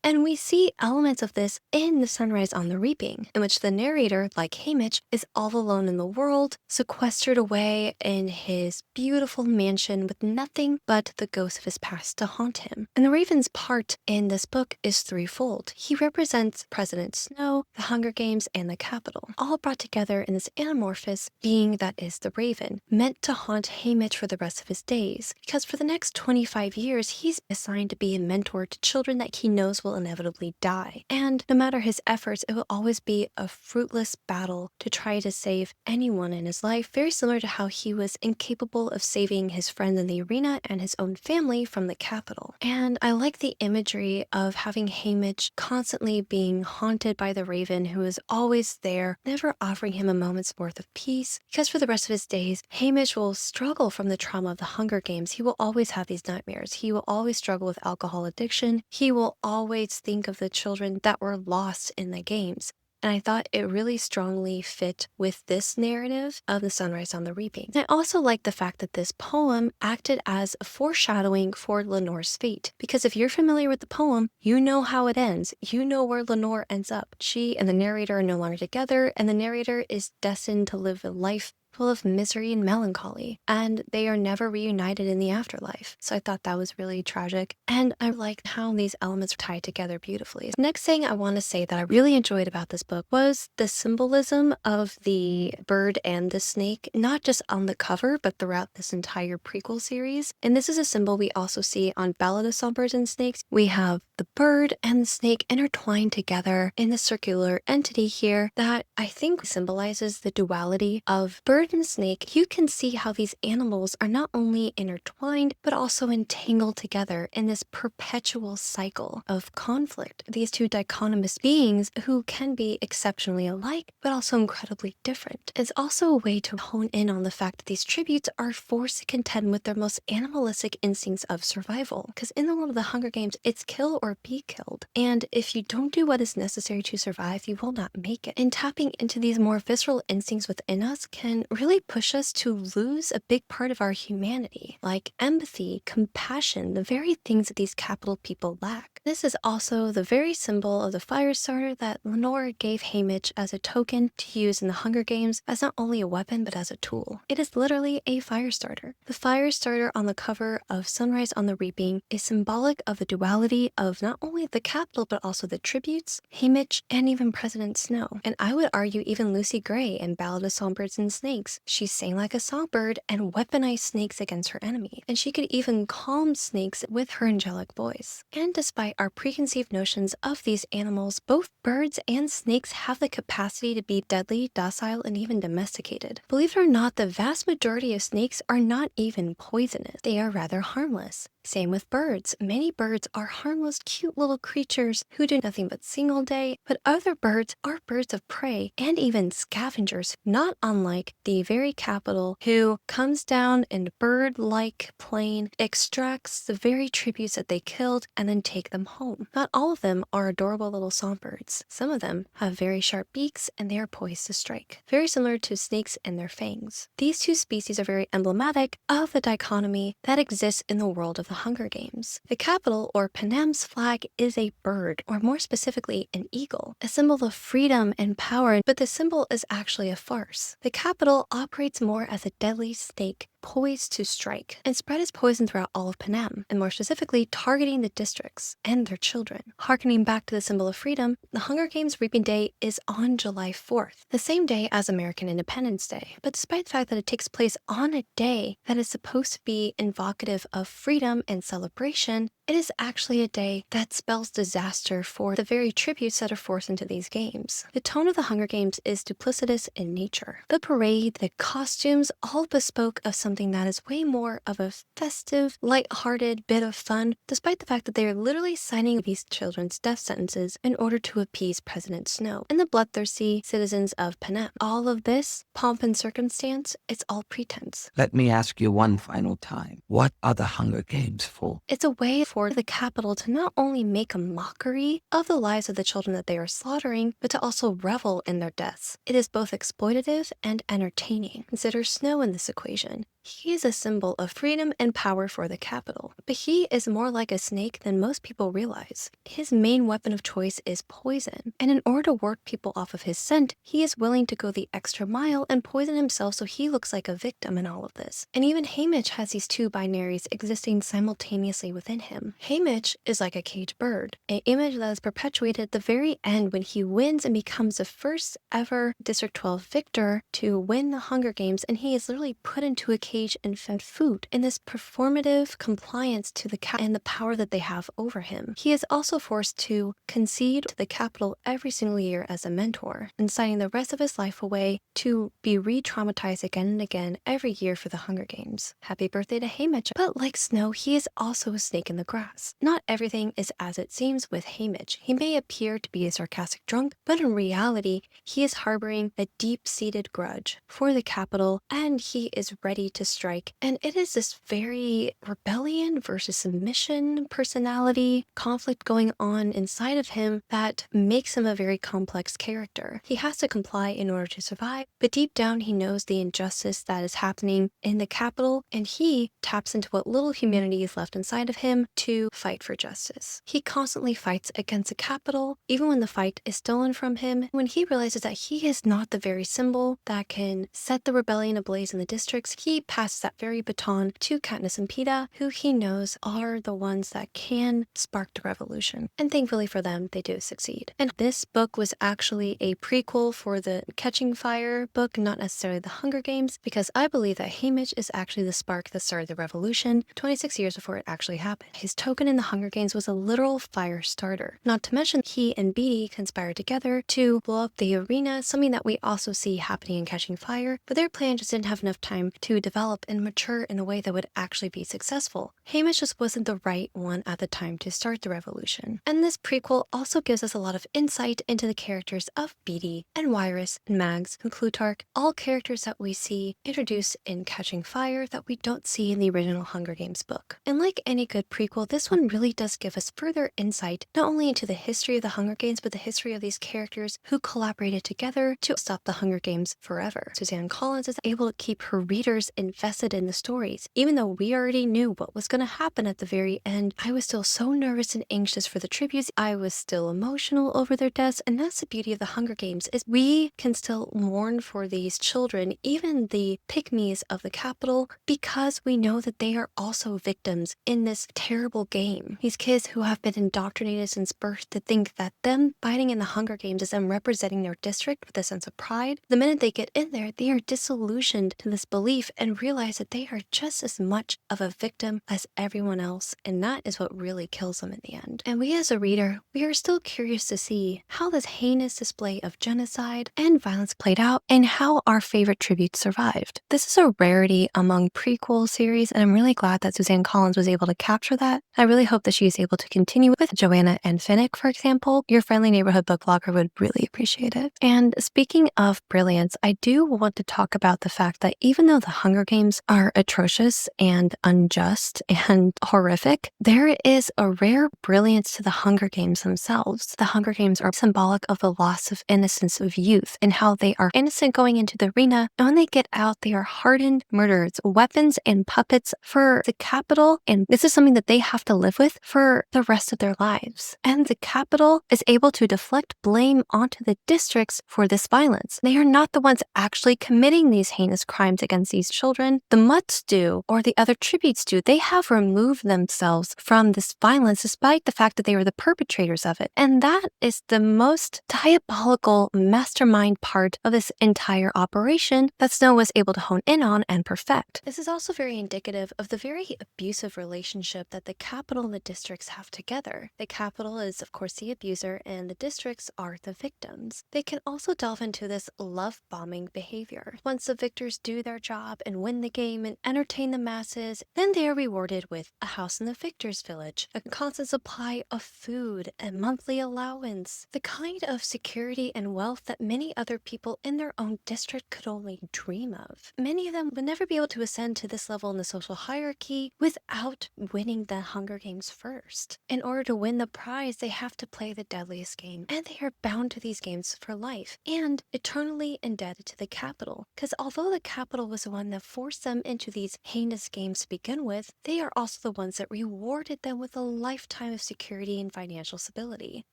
S1: And we see elements of this in The Sunrise on the Reaping, in which the narrator, like Haymitch, is all alone in the world, sequestered away in his beautiful mansion with nothing but the ghosts of his past to haunt him. And the Raven's part in this book is threefold. He represents President Snow, the Hunger Games, and the Capitol, all brought together in this anamorphous being that is the Raven, meant to haunt Haymitch for the rest of his days, because for the next 25 years, he's assigned to be a mentor to children that he knows will inevitably die. And no matter his efforts, it will always be a fruitless battle to try to save anyone in his life, very similar to how he was incapable of saving his friends in the arena and his own family from the Capitol. And I like the imagery of having Haymitch constantly being haunted by the Raven, who is always there, never offering him a moment's worth of peace, because for the rest of his days, Haymitch will struggle from the trauma of the Hunger Games. He will always have these nightmares. He will always struggle with alcohol addiction. He will always think of the children that were lost in the games. And I thought it really strongly fit with this narrative of The Sunrise on the Reaping. And I also like the fact that this poem acted as a foreshadowing for Lenore's fate. Because if you're familiar with the poem, you know how it ends. You know where Lenore ends up. She and the narrator are no longer together, and the narrator is destined to live a life full of misery and melancholy, and they are never reunited in the afterlife. So I thought that was really tragic, and I liked how these elements tie together beautifully. The next thing I want to say that I really enjoyed about this book was the symbolism of the bird and the snake, not just on the cover, but throughout this entire prequel series. And this is a symbol we also see on Ballad of Songbirds and Snakes. We have the bird and the snake intertwined together in the circular entity here that I think symbolizes the duality of bird and snake. You can see how these animals are not only intertwined, but also entangled together in this perpetual cycle of conflict. These two dichotomous beings who can be exceptionally alike, but also incredibly different. It's also a way to hone in on the fact that these tributes are forced to contend with their most animalistic instincts of survival. Because in the world of the Hunger Games, it's kill or be killed. And if you don't do what is necessary to survive, you will not make it. And tapping into these more visceral instincts within us can really push us to lose a big part of our humanity, like empathy, compassion, the very things that these capital people lack. This is also the very symbol of the fire starter that Lenore gave Haymitch as a token to use in the Hunger Games as not only a weapon, but as a tool. It is literally a fire starter. The fire starter on the cover of Sunrise on the Reaping is symbolic of the duality of not only the capital, but also the tributes, Haymitch, and even President Snow. And I would argue even Lucy Gray in Ballad of Songbirds and Snakes. She sang like a songbird and weaponized snakes against her enemy. And she could even calm snakes with her angelic voice. And despite our preconceived notions of these animals, both birds and snakes have the capacity to be deadly, docile, and even domesticated. Believe it or not, the vast majority of snakes are not even poisonous. They are rather harmless. Same with birds. Many birds are harmless, cute little creatures who do nothing but sing all day, but other birds are birds of prey and even scavengers, not unlike the very capital who comes down in a bird-like plane, extracts the very tributes that they killed, and then take them home. Not all of them are adorable little songbirds. Some of them have very sharp beaks and they are poised to strike, very similar to snakes and their fangs. These two species are very emblematic of the dichotomy that exists in the world of the Hunger Games. The capital, or Panem's flag, is a bird, or more specifically, an eagle, a symbol of freedom and power, but the symbol is actually a farce. The capital operates more as a deadly snake poised to strike and spread his poison throughout all of Panem, and more specifically targeting the districts and their children. Harkening back to the symbol of freedom, the Hunger Games Reaping Day is on July 4th, the same day as American Independence Day. But despite the fact that it takes place on a day that is supposed to be invocative of freedom and celebration, it is actually a day that spells disaster for the very tributes that are forced into these games. The tone of the Hunger Games is duplicitous in nature. The parade, the costumes, all bespoke of something that is way more of a festive, light-hearted bit of fun, despite the fact that they are literally signing these children's death sentences in order to appease President Snow and the bloodthirsty citizens of Panem. All of this, pomp and circumstance, it's all pretense.
S6: Let me ask you one final time. What are the Hunger Games for?
S1: It's a way for the Capitol to not only make a mockery of the lives of the children that they are slaughtering, but to also revel in their deaths. It is both exploitative and entertaining. Consider Snow in this equation. He is a symbol of freedom and power for the Capitol, but he is more like a snake than most people realize. His main weapon of choice is poison, and in order to ward people off of his scent, he is willing to go the extra mile and poison himself so he looks like a victim in all of this. And even Haymitch has these two binaries existing simultaneously within him. Haymitch is like a caged bird, an image that is perpetuated at the very end when he wins and becomes the first ever District 12 victor to win the Hunger Games, and he is literally put into a cage and fed food in this performative compliance to the and the power that they have over him. He is also forced to concede to the Capitol every single year as a mentor, and signing the rest of his life away to be re-traumatized again and again every year for the Hunger Games. Happy birthday to Haymitch. But like Snow, he is also a snake in the grass. Not everything is as it seems with Haymitch. He may appear to be a sarcastic drunk, but in reality, he is harboring a deep-seated grudge for the Capitol, and he is ready to strike. And it is this very rebellion versus submission personality conflict going on inside of him that makes him a very complex character. He has to comply in order to survive, but deep down he knows the injustice that is happening in the Capitol, and he taps into what little humanity is left inside of him to fight for justice. He constantly fights against the Capitol, even when the fight is stolen from him, when he realizes that he is not the very symbol that can set the rebellion ablaze in the districts. He passes that very baton to Katniss and Peeta, who he knows are the ones that can spark the revolution. And thankfully for them, they do succeed. And this book was actually a prequel for the Catching Fire book, not necessarily the Hunger Games, because I believe that Haymitch is actually the spark that started the revolution 26 years before it actually happened. His token in the Hunger Games was a literal fire starter. Not to mention, he and Beetee conspired together to blow up the arena, something that we also see happening in Catching Fire, but their plan just didn't have enough time to develop and mature in a way that would actually be successful. Haymitch just wasn't the right one at the time to start the revolution. And this prequel also gives us a lot of insight into the characters of Beetee and Wyrus and Mags and Plutarch, all characters that we see introduced in Catching Fire that we don't see in the original Hunger Games book. And like any good prequel, this one really does give us further insight not only into the history of the Hunger Games, but the history of these characters who collaborated together to stop the Hunger Games forever. Suzanne Collins is able to keep her readers invested in the stories. Even though we already knew what was going to happen at the very end, I was still so nervous and anxious for the tributes. I was still emotional over their deaths, and that's the beauty of the Hunger Games, is we can still mourn for these children, even the pygmies of the Capitol, because we know that they are also victims in this terrible game. These kids who have been indoctrinated since birth to think that them fighting in the Hunger Games is them representing their district with a sense of pride. The minute they get in there, they are disillusioned to this belief and realize that they are just as much of a victim as everyone else, and that is what really kills them in the end. And we as a reader, we are still curious to see how this heinous display of genocide and violence played out and how our favorite tributes survived. This is a rarity among prequel series, and I'm really glad that Suzanne Collins was able to capture that. I really hope that she is able to continue with Joanna and Finnick, for example. Your friendly neighborhood book blogger would really appreciate it. And speaking of brilliance, I do want to talk about the fact that even though the Hunger Games are atrocious and unjust and horrific, there is a rare brilliance to the Hunger Games themselves. The Hunger Games are symbolic of the loss of innocence of youth and how they are innocent going into the arena, and when they get out, they are hardened murderers, weapons and puppets for the Capitol, and this is something that they have to live with for the rest of their lives. And the Capitol is able to deflect blame onto the districts for this violence. They are not the ones actually committing these heinous crimes against these children. children. The mutts do, or the other tributes do. They have removed themselves from this violence despite the fact that they were the perpetrators of it. And that is the most diabolical mastermind part of this entire operation that Snow was able to hone in on and perfect. This is also very indicative of the very abusive relationship that the capital and the districts have together. The capital is, of course, the abuser, and the districts are the victims. They can also delve into this love-bombing behavior. Once the victors do their job and win the game and entertain the masses, then they are rewarded with a house in the victor's village, a constant supply of food, and monthly allowance, the kind of security and wealth that many other people in their own district could only dream of. Many of them would never be able to ascend to this level in the social hierarchy without winning the Hunger Games first. In order to win the prize, they have to play the deadliest game, and they are bound to these games for life and eternally indebted to the capital. Because although the capital was the one that forced them into these heinous games to begin with, they are also the ones that rewarded them with a lifetime of security and financial stability.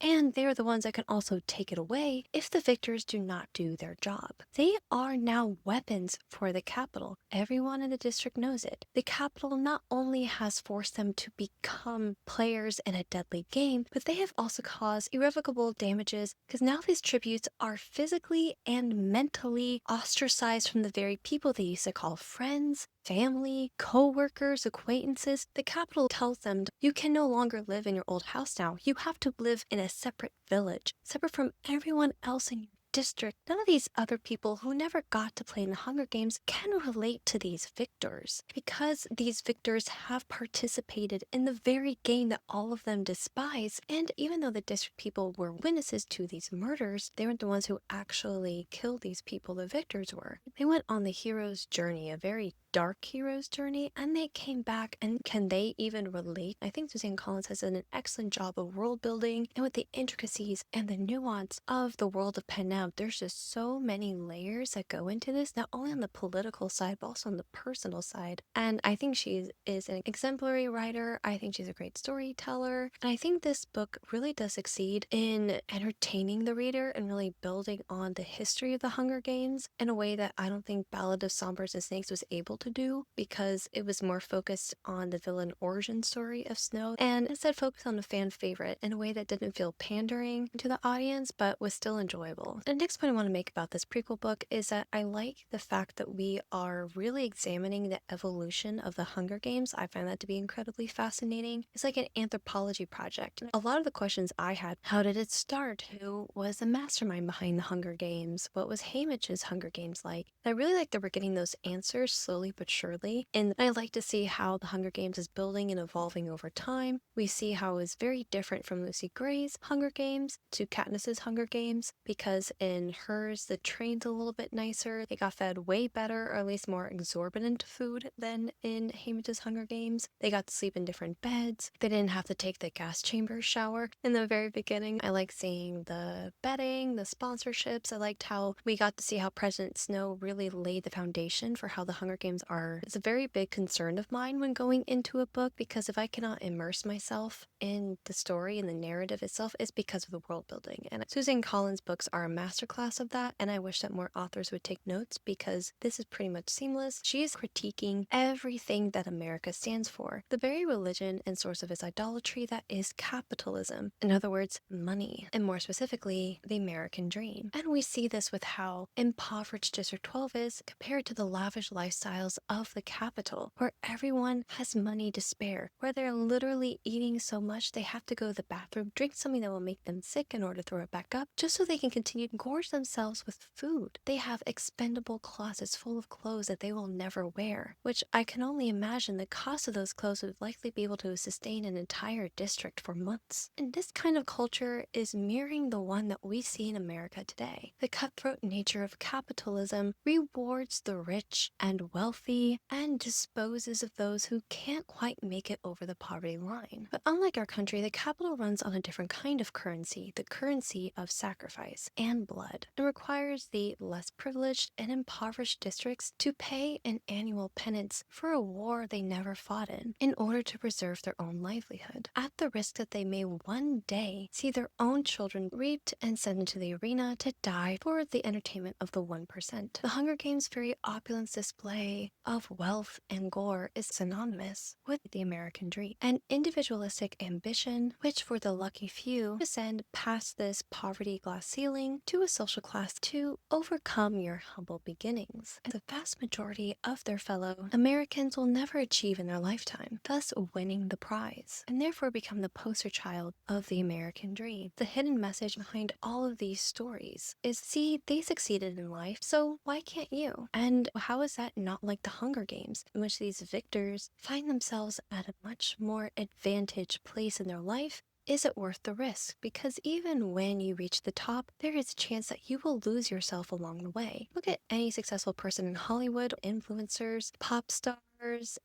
S1: And they are the ones that can also take it away if the victors do not do their job. They are now weapons for the capital. Everyone in the district knows it. The capital not only has forced them to become players in a deadly game, but they have also caused irrevocable damages because now these tributes are physically and mentally ostracized from the very people they used to call friends, family, co-workers, acquaintances. The capital tells them you can no longer live in your old house now. You have to live in a separate village, separate from everyone else in your district. None of these other people who never got to play in the Hunger Games can relate to these victors because these victors have participated in the very game that all of them despise. And even though the district people were witnesses to these murders, they weren't the ones who actually killed these people. The victors were. They went on the hero's journey, a very dark hero's journey, and they came back. And can they even relate? I think Suzanne Collins has done an excellent job of world building and with the intricacies and the nuance of the world of Panem. There's just so many layers that go into this, not only on the political side, but also on the personal side. And I think she is an exemplary writer. I think she's a great storyteller. And I think this book really does succeed in entertaining the reader and really building on the history of the Hunger Games in a way that I don't think Ballad of Songbirds and Snakes was able to do, because it was more focused on the villain origin story of Snow and instead focused on a fan favorite in a way that didn't feel pandering to the audience but was still enjoyable. The next point I want to make about this prequel book is that I like the fact that we are really examining the evolution of the Hunger Games. I find that to be incredibly fascinating. It's like an anthropology project. A lot of the questions I had: how did it start? Who was the mastermind behind the Hunger Games? What was Haymitch's Hunger Games like? And I really like that we're getting those answers slowly but surely. And I like to see how the Hunger Games is building and evolving over time. We see how it was very different from Lucy Gray's Hunger Games to Katniss's Hunger Games, because in hers the train's a little bit nicer. They got fed way better, or at least more exorbitant food than in Haymitch's Hunger Games. They got to sleep in different beds. They didn't have to take the gas chamber shower in the very beginning. I like seeing the bedding, the sponsorships. I liked how we got to see how President Snow really laid the foundation for how the Hunger Games are. It's a very big concern of mine when going into a book, because if I cannot immerse myself in the story and the narrative itself, it's because of the world building. And Suzanne Collins' books are a masterclass of that, and I wish that more authors would take notes, because this is pretty much seamless. She is critiquing everything that America stands for, the very religion and source of its idolatry that is capitalism. In other words, money, and more specifically, the American dream. And we see this with how impoverished District 12 is compared to the lavish lifestyles of the capital, where everyone has money to spare, where they're literally eating so much they have to go to the bathroom, drink something that will make them sick in order to throw it back up, just so they can continue to gorge themselves with food. They have expendable closets full of clothes that they will never wear, which I can only imagine the cost of those clothes would likely be able to sustain an entire district for months. And this kind of culture is mirroring the one that we see in America today. The cutthroat nature of capitalism rewards the rich and wealthy and disposes of those who can't quite make it over the poverty line. But unlike our country, the capital runs on a different kind of currency, the currency of sacrifice and blood and requires the less privileged and impoverished districts to pay an annual penance for a war they never fought in order to preserve their own livelihood, at the risk that they may one day see their own children raped and sent into the arena to die for the entertainment of the 1%. The Hunger Games' very opulent display of wealth and gore is synonymous with the American dream, an individualistic ambition which for the lucky few descend past this poverty glass ceiling to a social class to overcome your humble beginnings, and the vast majority of their fellow Americans will never achieve in their lifetime, thus winning the prize, and therefore become the poster child of the American dream. The hidden message behind all of these stories is, see, they succeeded in life, so why can't you? And how is that not like the Hunger Games, in which these victors find themselves at a much more advantaged place in their life? Is it worth the risk? Because even when you reach the top, there is a chance that you will lose yourself along the way. Look at any successful person in Hollywood, influencers, pop stars,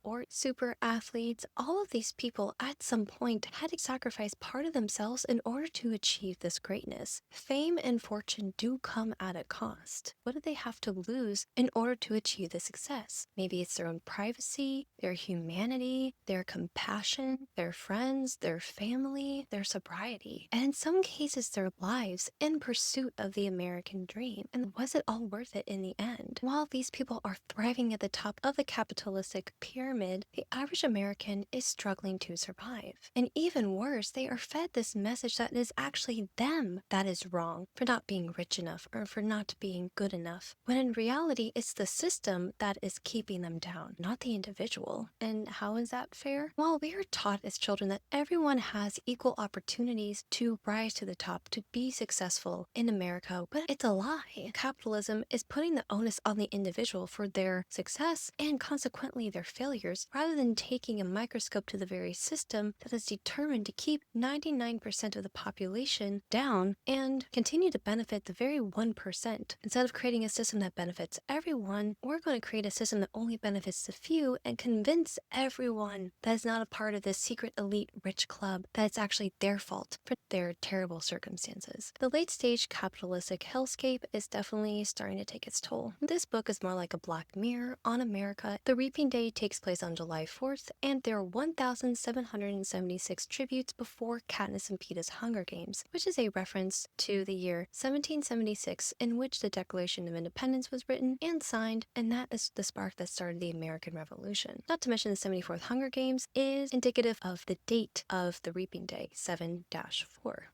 S1: or super athletes. All of these people at some point had to sacrifice part of themselves in order to achieve this greatness. Fame and fortune do come at a cost. What do they have to lose in order to achieve the success? Maybe it's their own privacy, their humanity, their compassion, their friends, their family, their sobriety, and in some cases their lives in pursuit of the American dream. And was it all worth it in the end? While these people are thriving at the top of the capitalistic pyramid, the average American is struggling to survive. And even worse, they are fed this message that it is actually them that is wrong for not being rich enough or for not being good enough, when in reality it's the system that is keeping them down, not the individual. And how is that fair? Well, we are taught as children that everyone has equal opportunities to rise to the top, to be successful in America, but it's a lie. Capitalism is putting the onus on the individual for their success and consequently their failures, rather than taking a microscope to the very system that is determined to keep 99% of the population down and continue to benefit the very 1%. Instead of creating a system that benefits everyone, we're going to create a system that only benefits the few and convince everyone that is not a part of this secret elite rich club that it's actually their fault for their terrible circumstances. The late stage capitalistic hellscape is definitely starting to take its toll. This book is more like a Black Mirror on America. The Reaping Day takes place on July 4th, and there are 1,776 tributes before Katniss and Peeta's Hunger Games, which is a reference to the year 1776 in which the Declaration of Independence was written and signed, and that is the spark that started the American Revolution. Not to mention the 74th Hunger Games is indicative of the date of the Reaping Day, 7-4,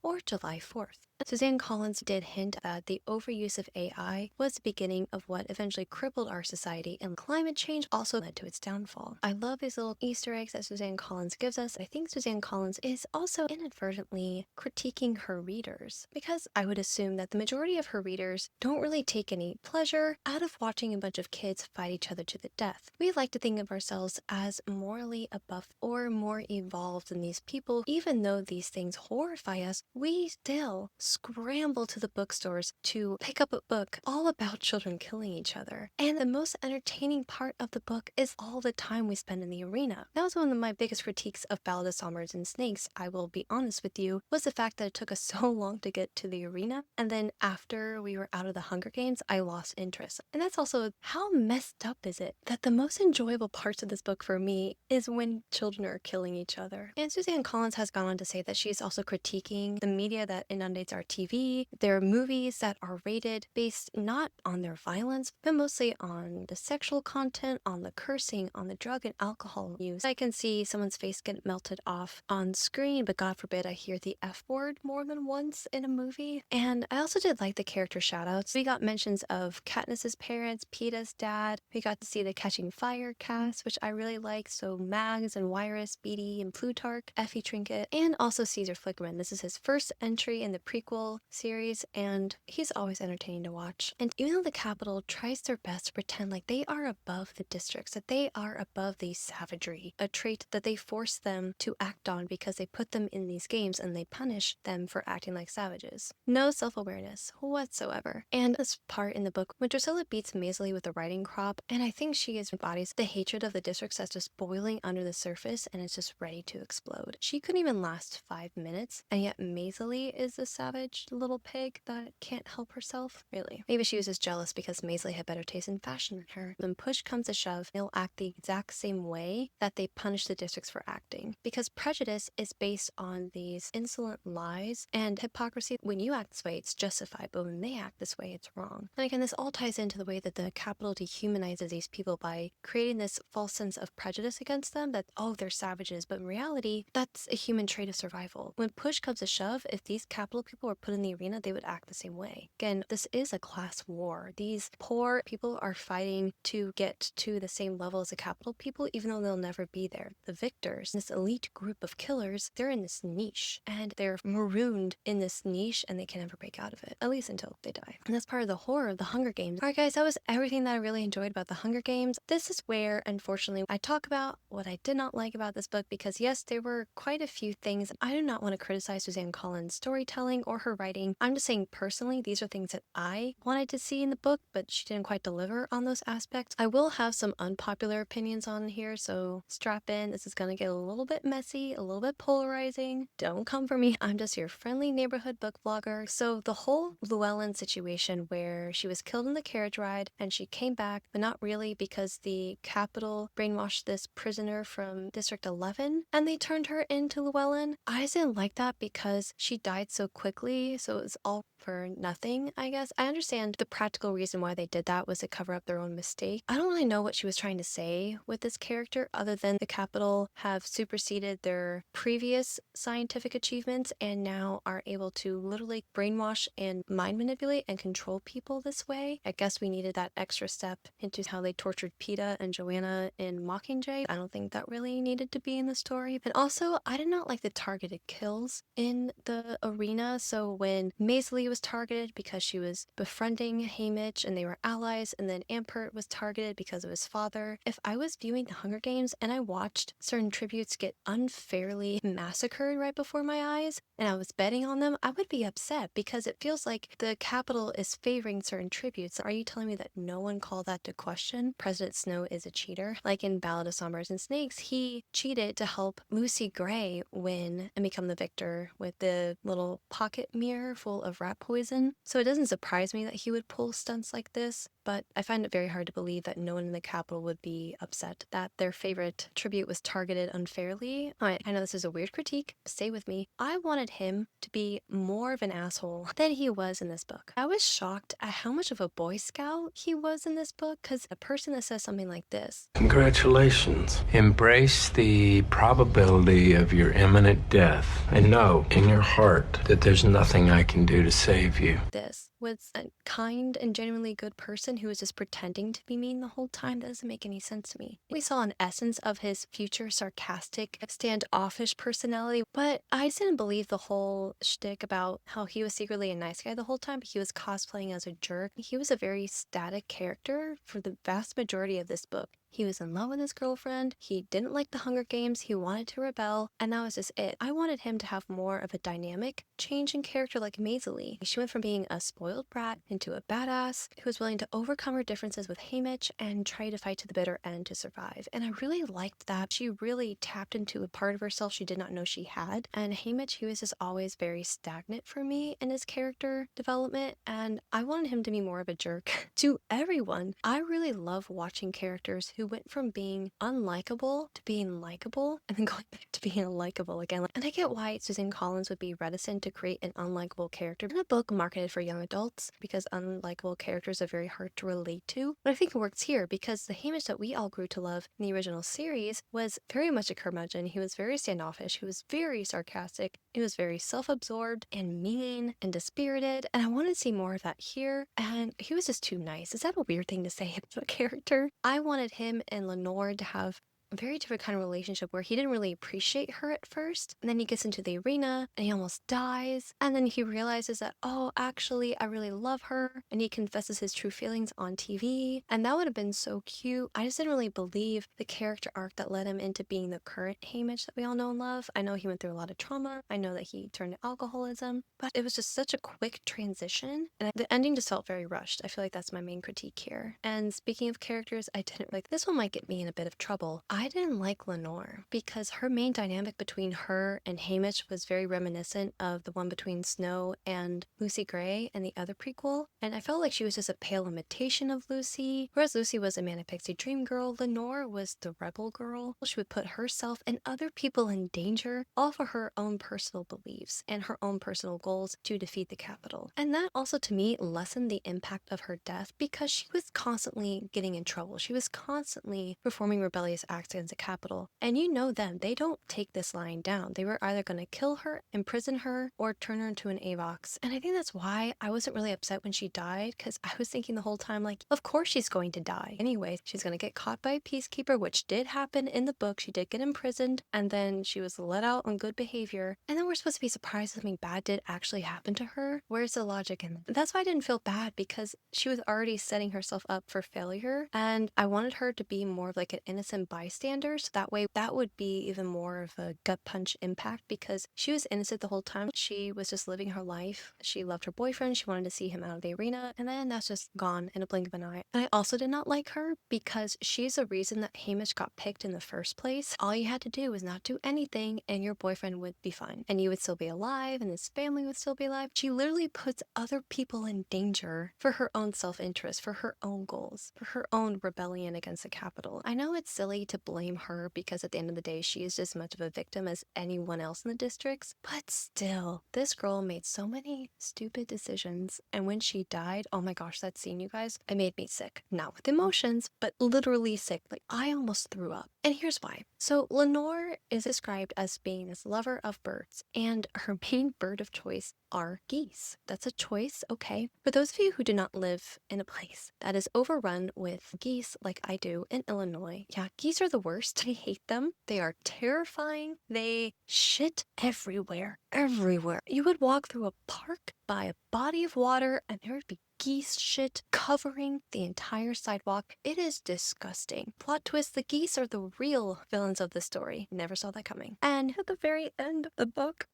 S1: or July 4th. Suzanne Collins did hint that the overuse of AI was the beginning of what eventually crippled our society, and climate change also led to its downfall. I love these little Easter eggs that Suzanne Collins gives us. I think Suzanne Collins is also inadvertently critiquing her readers, because I would assume that the majority of her readers don't really take any pleasure out of watching a bunch of kids fight each other to the death. We like to think of ourselves as morally above or more evolved than these people. Even though these things horrify us, we still scramble to the bookstores to pick up a book all about children killing each other. And the most entertaining part of the book is all the time we spend in the arena. That was one of my biggest critiques of Ballad of Songbirds and Snakes, I will be honest with you, was the fact that it took us so long to get to the arena. And then after we were out of the Hunger Games, I lost interest. And that's also, how messed up is it that the most enjoyable parts of this book for me is when children are killing each other? And Suzanne Collins has gone on to say that she's also critiquing the media that inundates our TV. There are movies that are rated based not on their violence, but mostly on the sexual content, on the cursing, on the drug and alcohol use. I can see someone's face get melted off on screen, but God forbid I hear the F word more than once in a movie. And I also did like the character shoutouts. We got mentions of Katniss's parents, Peeta's dad. We got to see the Catching Fire cast, which I really like. So Mags and Wyrus, Beatty and Plutarch, Effie Trinket, and also Caesar Flickerman. This is his first entry in the prequel series, and he's always entertaining to watch. And even though the Capitol tries their best to pretend like they are above the districts, that they are above the savagery, a trait that they force them to act on because they put them in these games and they punish them for acting like savages. No self-awareness whatsoever. And this part in the book when Drusilla beats Maisley with the riding crop, and I think she embodies the hatred of the districts that's just boiling under the surface and it's just ready to explode. She couldn't even last 5 minutes, and yet Maisley is the savage savage little pig that can't help herself? Really? Maybe she was just jealous because Maisley had better taste in fashion than her. When push comes to shove, they'll act the exact same way that they punish the districts for acting. Because prejudice is based on these insolent lies and hypocrisy. When you act this way, it's justified, but when they act this way, it's wrong. And again, this all ties into the way that the capital dehumanizes these people by creating this false sense of prejudice against them that, oh, they're savages, but in reality, that's a human trait of survival. When push comes to shove, if these capital people were put in the arena, they would act the same way. Again, this is a class war. These poor people are fighting to get to the same level as the capital people, even though they'll never be there. The victors, this elite group of killers, they're in this niche, and they're marooned in this niche, and they can never break out of it, at least until they die. And that's part of the horror of the Hunger Games. Alright guys, that was everything that I really enjoyed about the Hunger Games. This is where, unfortunately, I talk about what I did not like about this book, because yes, there were quite a few things. I do not want to criticize Suzanne Collins' storytelling or her writing. I'm just saying personally, these are things that I wanted to see in the book, but she didn't quite deliver on those aspects. I will have some unpopular opinions on here, so strap in. This is going to get a little bit messy, a little bit polarizing. Don't come for me. I'm just your friendly neighborhood book vlogger. So the whole Llewellyn situation where she was killed in the carriage ride and she came back, but not really, because the Capitol brainwashed this prisoner from District 11 and they turned her into Llewellyn. I just didn't like that because she died so quickly, so it was all for nothing, I guess. I understand the practical reason why they did that was to cover up their own mistake. I don't really know what she was trying to say with this character other than the Capitol have superseded their previous scientific achievements and now are able to literally brainwash and mind manipulate and control people this way. I guess we needed that extra step into how they tortured Peta and Joanna in Mockingjay. I don't think that really needed to be in the story. And also, I did not like the targeted kills in the arena. So when Maisley was targeted because she was befriending Haymitch and they were allies, and then Ampert was targeted because of his father. If I was viewing the Hunger Games and I watched certain tributes get unfairly massacred right before my eyes and I was betting on them, I would be upset because it feels like the Capitol is favoring certain tributes. Are you telling me that no one called that to question? President Snow is a cheater. Like in Ballad of Songbirds and Snakes, he cheated to help Lucy Gray win and become the victor with the little pocket mirror full of rat poison. So it doesn't surprise me that he would pull stunts like this, but I find it very hard to believe that no one in the Capitol would be upset that their favorite tribute was targeted unfairly. Alright, I know this is a weird critique, but stay with me. I wanted him to be more of an asshole than he was in this book. I was shocked at how much of a Boy Scout he was in this book, because a person that says something like this,
S7: Congratulations. Embrace the probability of your imminent death and know in your heart that there's nothing I can do to save you.
S1: this was a kind and genuinely good person who was just pretending to be mean the whole time. That doesn't make any sense to me. We saw an essence of his future sarcastic, standoffish personality, but I just didn't believe the whole shtick about how he was secretly a nice guy the whole time, but he was cosplaying as a jerk. He was a very static character for the vast majority of this book. He was in love with his girlfriend, he didn't like the Hunger Games, he wanted to rebel, and that was just it. I wanted him to have more of a dynamic change in character like Maisley. She went from being a spoiled brat into a badass who was willing to overcome her differences with Haymitch and try to fight to the bitter end to survive. And I really liked that. She really tapped into a part of herself she did not know she had. And Haymitch, he was just always very stagnant for me in his character development, and I wanted him to be more of a jerk to everyone. I really love watching characters who went from being unlikable to being likable and then going back to being unlikable again. And I get why Suzanne Collins would be reticent to create an unlikable character in a book marketed for young adults, because unlikable characters are very hard to relate to. But I think it works here because the Haymitch that we all grew to love in the original series was very much a curmudgeon. He was very standoffish, he was very sarcastic, he was very self-absorbed and mean and dispirited, and I wanted to see more of that here, and he was just too nice. Is that a weird thing to say about a character? I wanted him and Lenore to have a very different kind of relationship where he didn't really appreciate her at first, and then he gets into the arena and he almost dies, and then he realizes that, oh, actually I really love her, and he confesses his true feelings on TV, and that would have been so cute. I just didn't really believe the character arc that led him into being the current Haymitch that we all know and love. I know he went through a lot of trauma, I know that he turned to alcoholism, but it was just such a quick transition, and the ending just felt very rushed. I feel like that's my main critique here. And speaking of characters I didn't like, this one might get me in a bit of trouble. I didn't like Lenore because her main dynamic between her and Hamish was very reminiscent of the one between Snow and Lucy Gray and the other prequel, and I felt like she was just a pale imitation of Lucy. Whereas Lucy was a Manic Pixie Dream Girl, Lenore was the rebel girl. She would put herself and other people in danger, all for her own personal beliefs and her own personal goals to defeat the Capitol. And that also, to me, lessened the impact of her death because she was constantly getting in trouble. She was constantly performing rebellious acts against the Capitol. And you know them, they don't take this lying down. They were either going to kill her, imprison her, or turn her into an Avox. And I think that's why I wasn't really upset when she died, because I was thinking the whole time, like, of course she's going to die. Anyways, she's going to get caught by a peacekeeper, which did happen in the book. She did get imprisoned, and then she was let out on good behavior. And then we're supposed to be surprised something bad did actually happen to her. Where's the logic in that? That's why I didn't feel bad, because she was already setting herself up for failure, and I wanted her to be more of like an innocent bystander, so that way that would be even more of a gut punch impact, because she was innocent the whole time. She was just living her life. She loved her boyfriend. She wanted to see him out of the arena, and then that's just gone in a blink of an eye. And I also did not like her because she's the reason that Hamish got picked in the first place. All you had to do was not do anything and your boyfriend would be fine, and you would still be alive, and his family would still be alive. She literally puts other people in danger for her own self-interest, for her own goals, for her own rebellion against the Capitol. I know it's silly to blame her because at the end of the day, she is just as much of a victim as anyone else in the districts, but still, this girl made so many stupid decisions, and when she died, oh my gosh, that scene, you guys, it made me sick. Not with emotions, but literally sick. Like, I almost threw up. And here's why. So Lenore is described as being this lover of birds, and her main bird of choice are geese. That's a choice, okay? For those of you who do not live in a place that is overrun with geese like I do in Illinois, yeah, geese are the worst. I hate them. They are terrifying. They shit everywhere, everywhere. You would walk through a park by a body of water and there would be geese shit covering the entire sidewalk. It is disgusting. Plot twist, the geese are the real villains of the story. Never saw that coming. And at the very end of the book,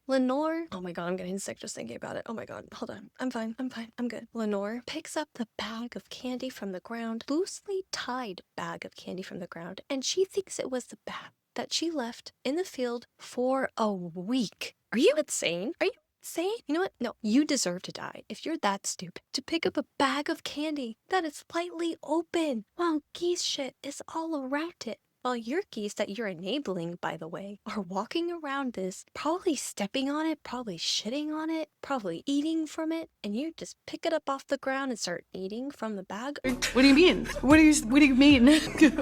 S1: Lenore, oh my god, I'm getting sick just thinking about it. Oh my god, hold on. I'm fine, I'm good. Lenore picks up the bag of candy from the ground, loosely tied bag of candy from the ground, and she thinks it was the bag that she left in the field for a week. Are you insane? Are you insane? You know what? No, you deserve to die if you're that stupid to pick up a bag of candy that is slightly open while geese shit is all around it. While your geese that you're enabling, by the way, are walking around this, probably stepping on it, probably shitting on it, probably eating from it, and you just pick it up off the ground and start eating from the bag.
S8: What do you mean? What do you mean?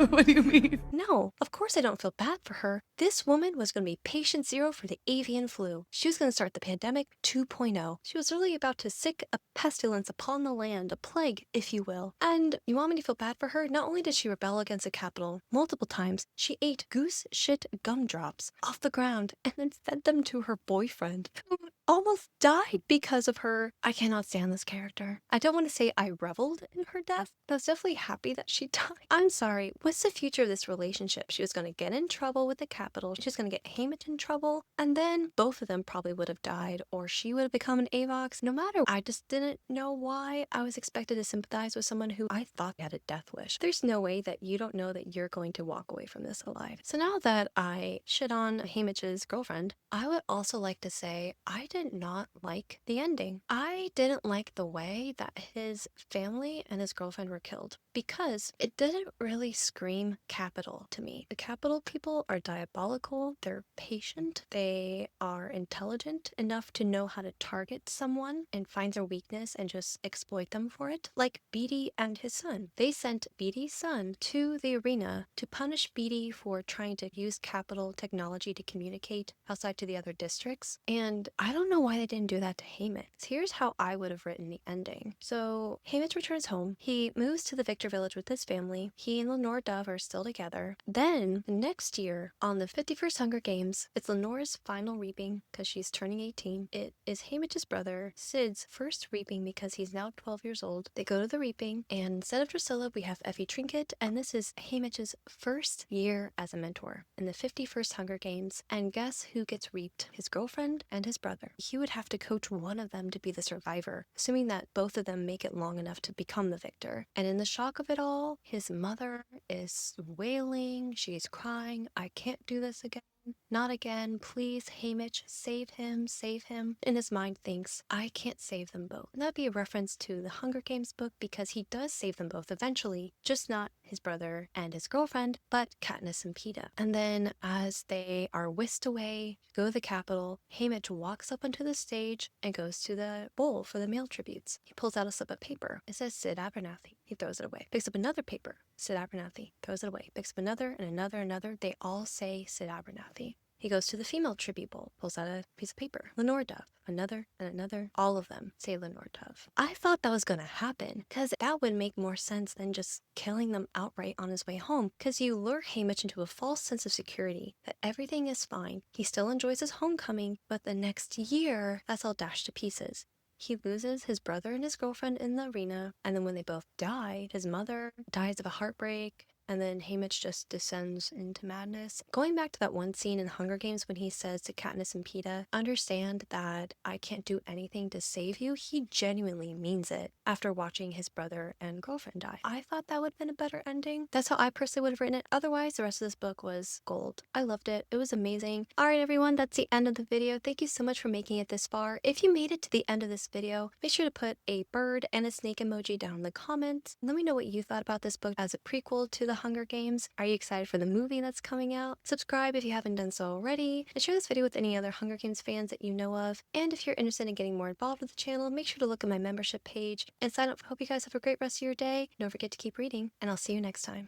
S8: What do you mean?
S1: No, of course I don't feel bad for her. This woman was going to be patient zero for the avian flu. She was going to start the pandemic 2.0. She was really about to sick a pestilence upon the land, a plague, if you will. And you want me to feel bad for her? Not only did she rebel against the Capitol multiple times, she ate goose shit gumdrops off the ground and then fed them to her boyfriend, who almost died because of her. I cannot stand this character. I don't want to say I reveled in her death, but I was definitely happy that she died. I'm sorry, what's the future of this relationship? She was going to get in trouble with the Capitol, she was going to get Hamish in trouble, and then both of them probably would have died, or she would have become an Avox. No matter, I just didn't know why I was expected to sympathize with someone who I thought had a death wish. There's no way that you don't know that you're going to walk away from this alive. So now that I shit on Hamish's girlfriend, I would also like to say I did not like the ending. I didn't like the way that his family and his girlfriend were killed because it didn't really scream Capitol to me. The Capitol people are diabolical, they're patient, they are intelligent enough to know how to target someone and find their weakness and just exploit them for it. Like Beatty and his son. They sent Beatty's son to the arena to punish Beatty for trying to use Capitol technology to communicate outside to the other districts. And I don't know why they didn't do that to Hamish. Here's how I would have written the ending. So Hamish returns home. He moves to the Victor Village with his family. He and Lenore Dove are still together. Then the next year, on the 51st Hunger Games, it's Lenore's final reaping because she's turning 18. It is Hamish's brother Sid's first reaping because he's now 12 years old. They go to the reaping, and instead of Drusilla, we have Effie Trinket, and this is Hamish's first year as a mentor in the 51st Hunger Games. And guess who gets reaped? His girlfriend and his brother. he would have to coach one of them to be the survivor, assuming that both of them make it long enough to become the victor. And in the shock of it all, his mother is wailing, she's crying, I can't do this again. Not again, please, Haymitch, save him, save him. In his mind thinks, I can't save them both. And that'd be a reference to the Hunger Games book because he does save them both eventually, just not his brother and his girlfriend, but Katniss and Peeta. And then as they are whisked away, go to the Capitol, Haymitch walks up onto the stage and goes to the bowl for the male tributes. He pulls out a slip of paper. It says Sid Abernathy. He throws it away. Picks up another paper. Sid Abernathy. Throws it away. Picks up another and another and another. They all say Sid Abernathy. He goes to the female tribute bowl, pulls out a piece of paper. Lenore Dove. Another and another. All of them say Lenore Dove. I thought that was going to happen because that would make more sense than just killing them outright on his way home, because you lure Haymitch into a false sense of security that everything is fine. He still enjoys his homecoming, but the next year, that's all dashed to pieces. He loses his brother and his girlfriend in the arena, and then when they both die, his mother dies of a heartbreak, and then Haymitch just descends into madness. Going back to that one scene in Hunger Games when he says to Katniss and Peeta, understand that I can't do anything to save you, he genuinely means it after watching his brother and girlfriend die. I thought that would have been a better ending. That's how I personally would have written it. Otherwise, the rest of this book was gold. I loved it. It was amazing. Alright everyone, that's the end of the video. Thank you so much for making it this far. If you made it to the end of this video, make sure to put a bird and a snake emoji down in the comments. Let me know what you thought about this book as a prequel to the Hunger Games. Are you excited for the movie that's coming out? Subscribe if you haven't done so already, and share this video with any other Hunger Games fans that you know of. And if you're interested in getting more involved with the channel, make sure to look at my membership page and sign up. Hope you guys have a great rest of your day. Don't forget to keep reading, and I'll see you next time.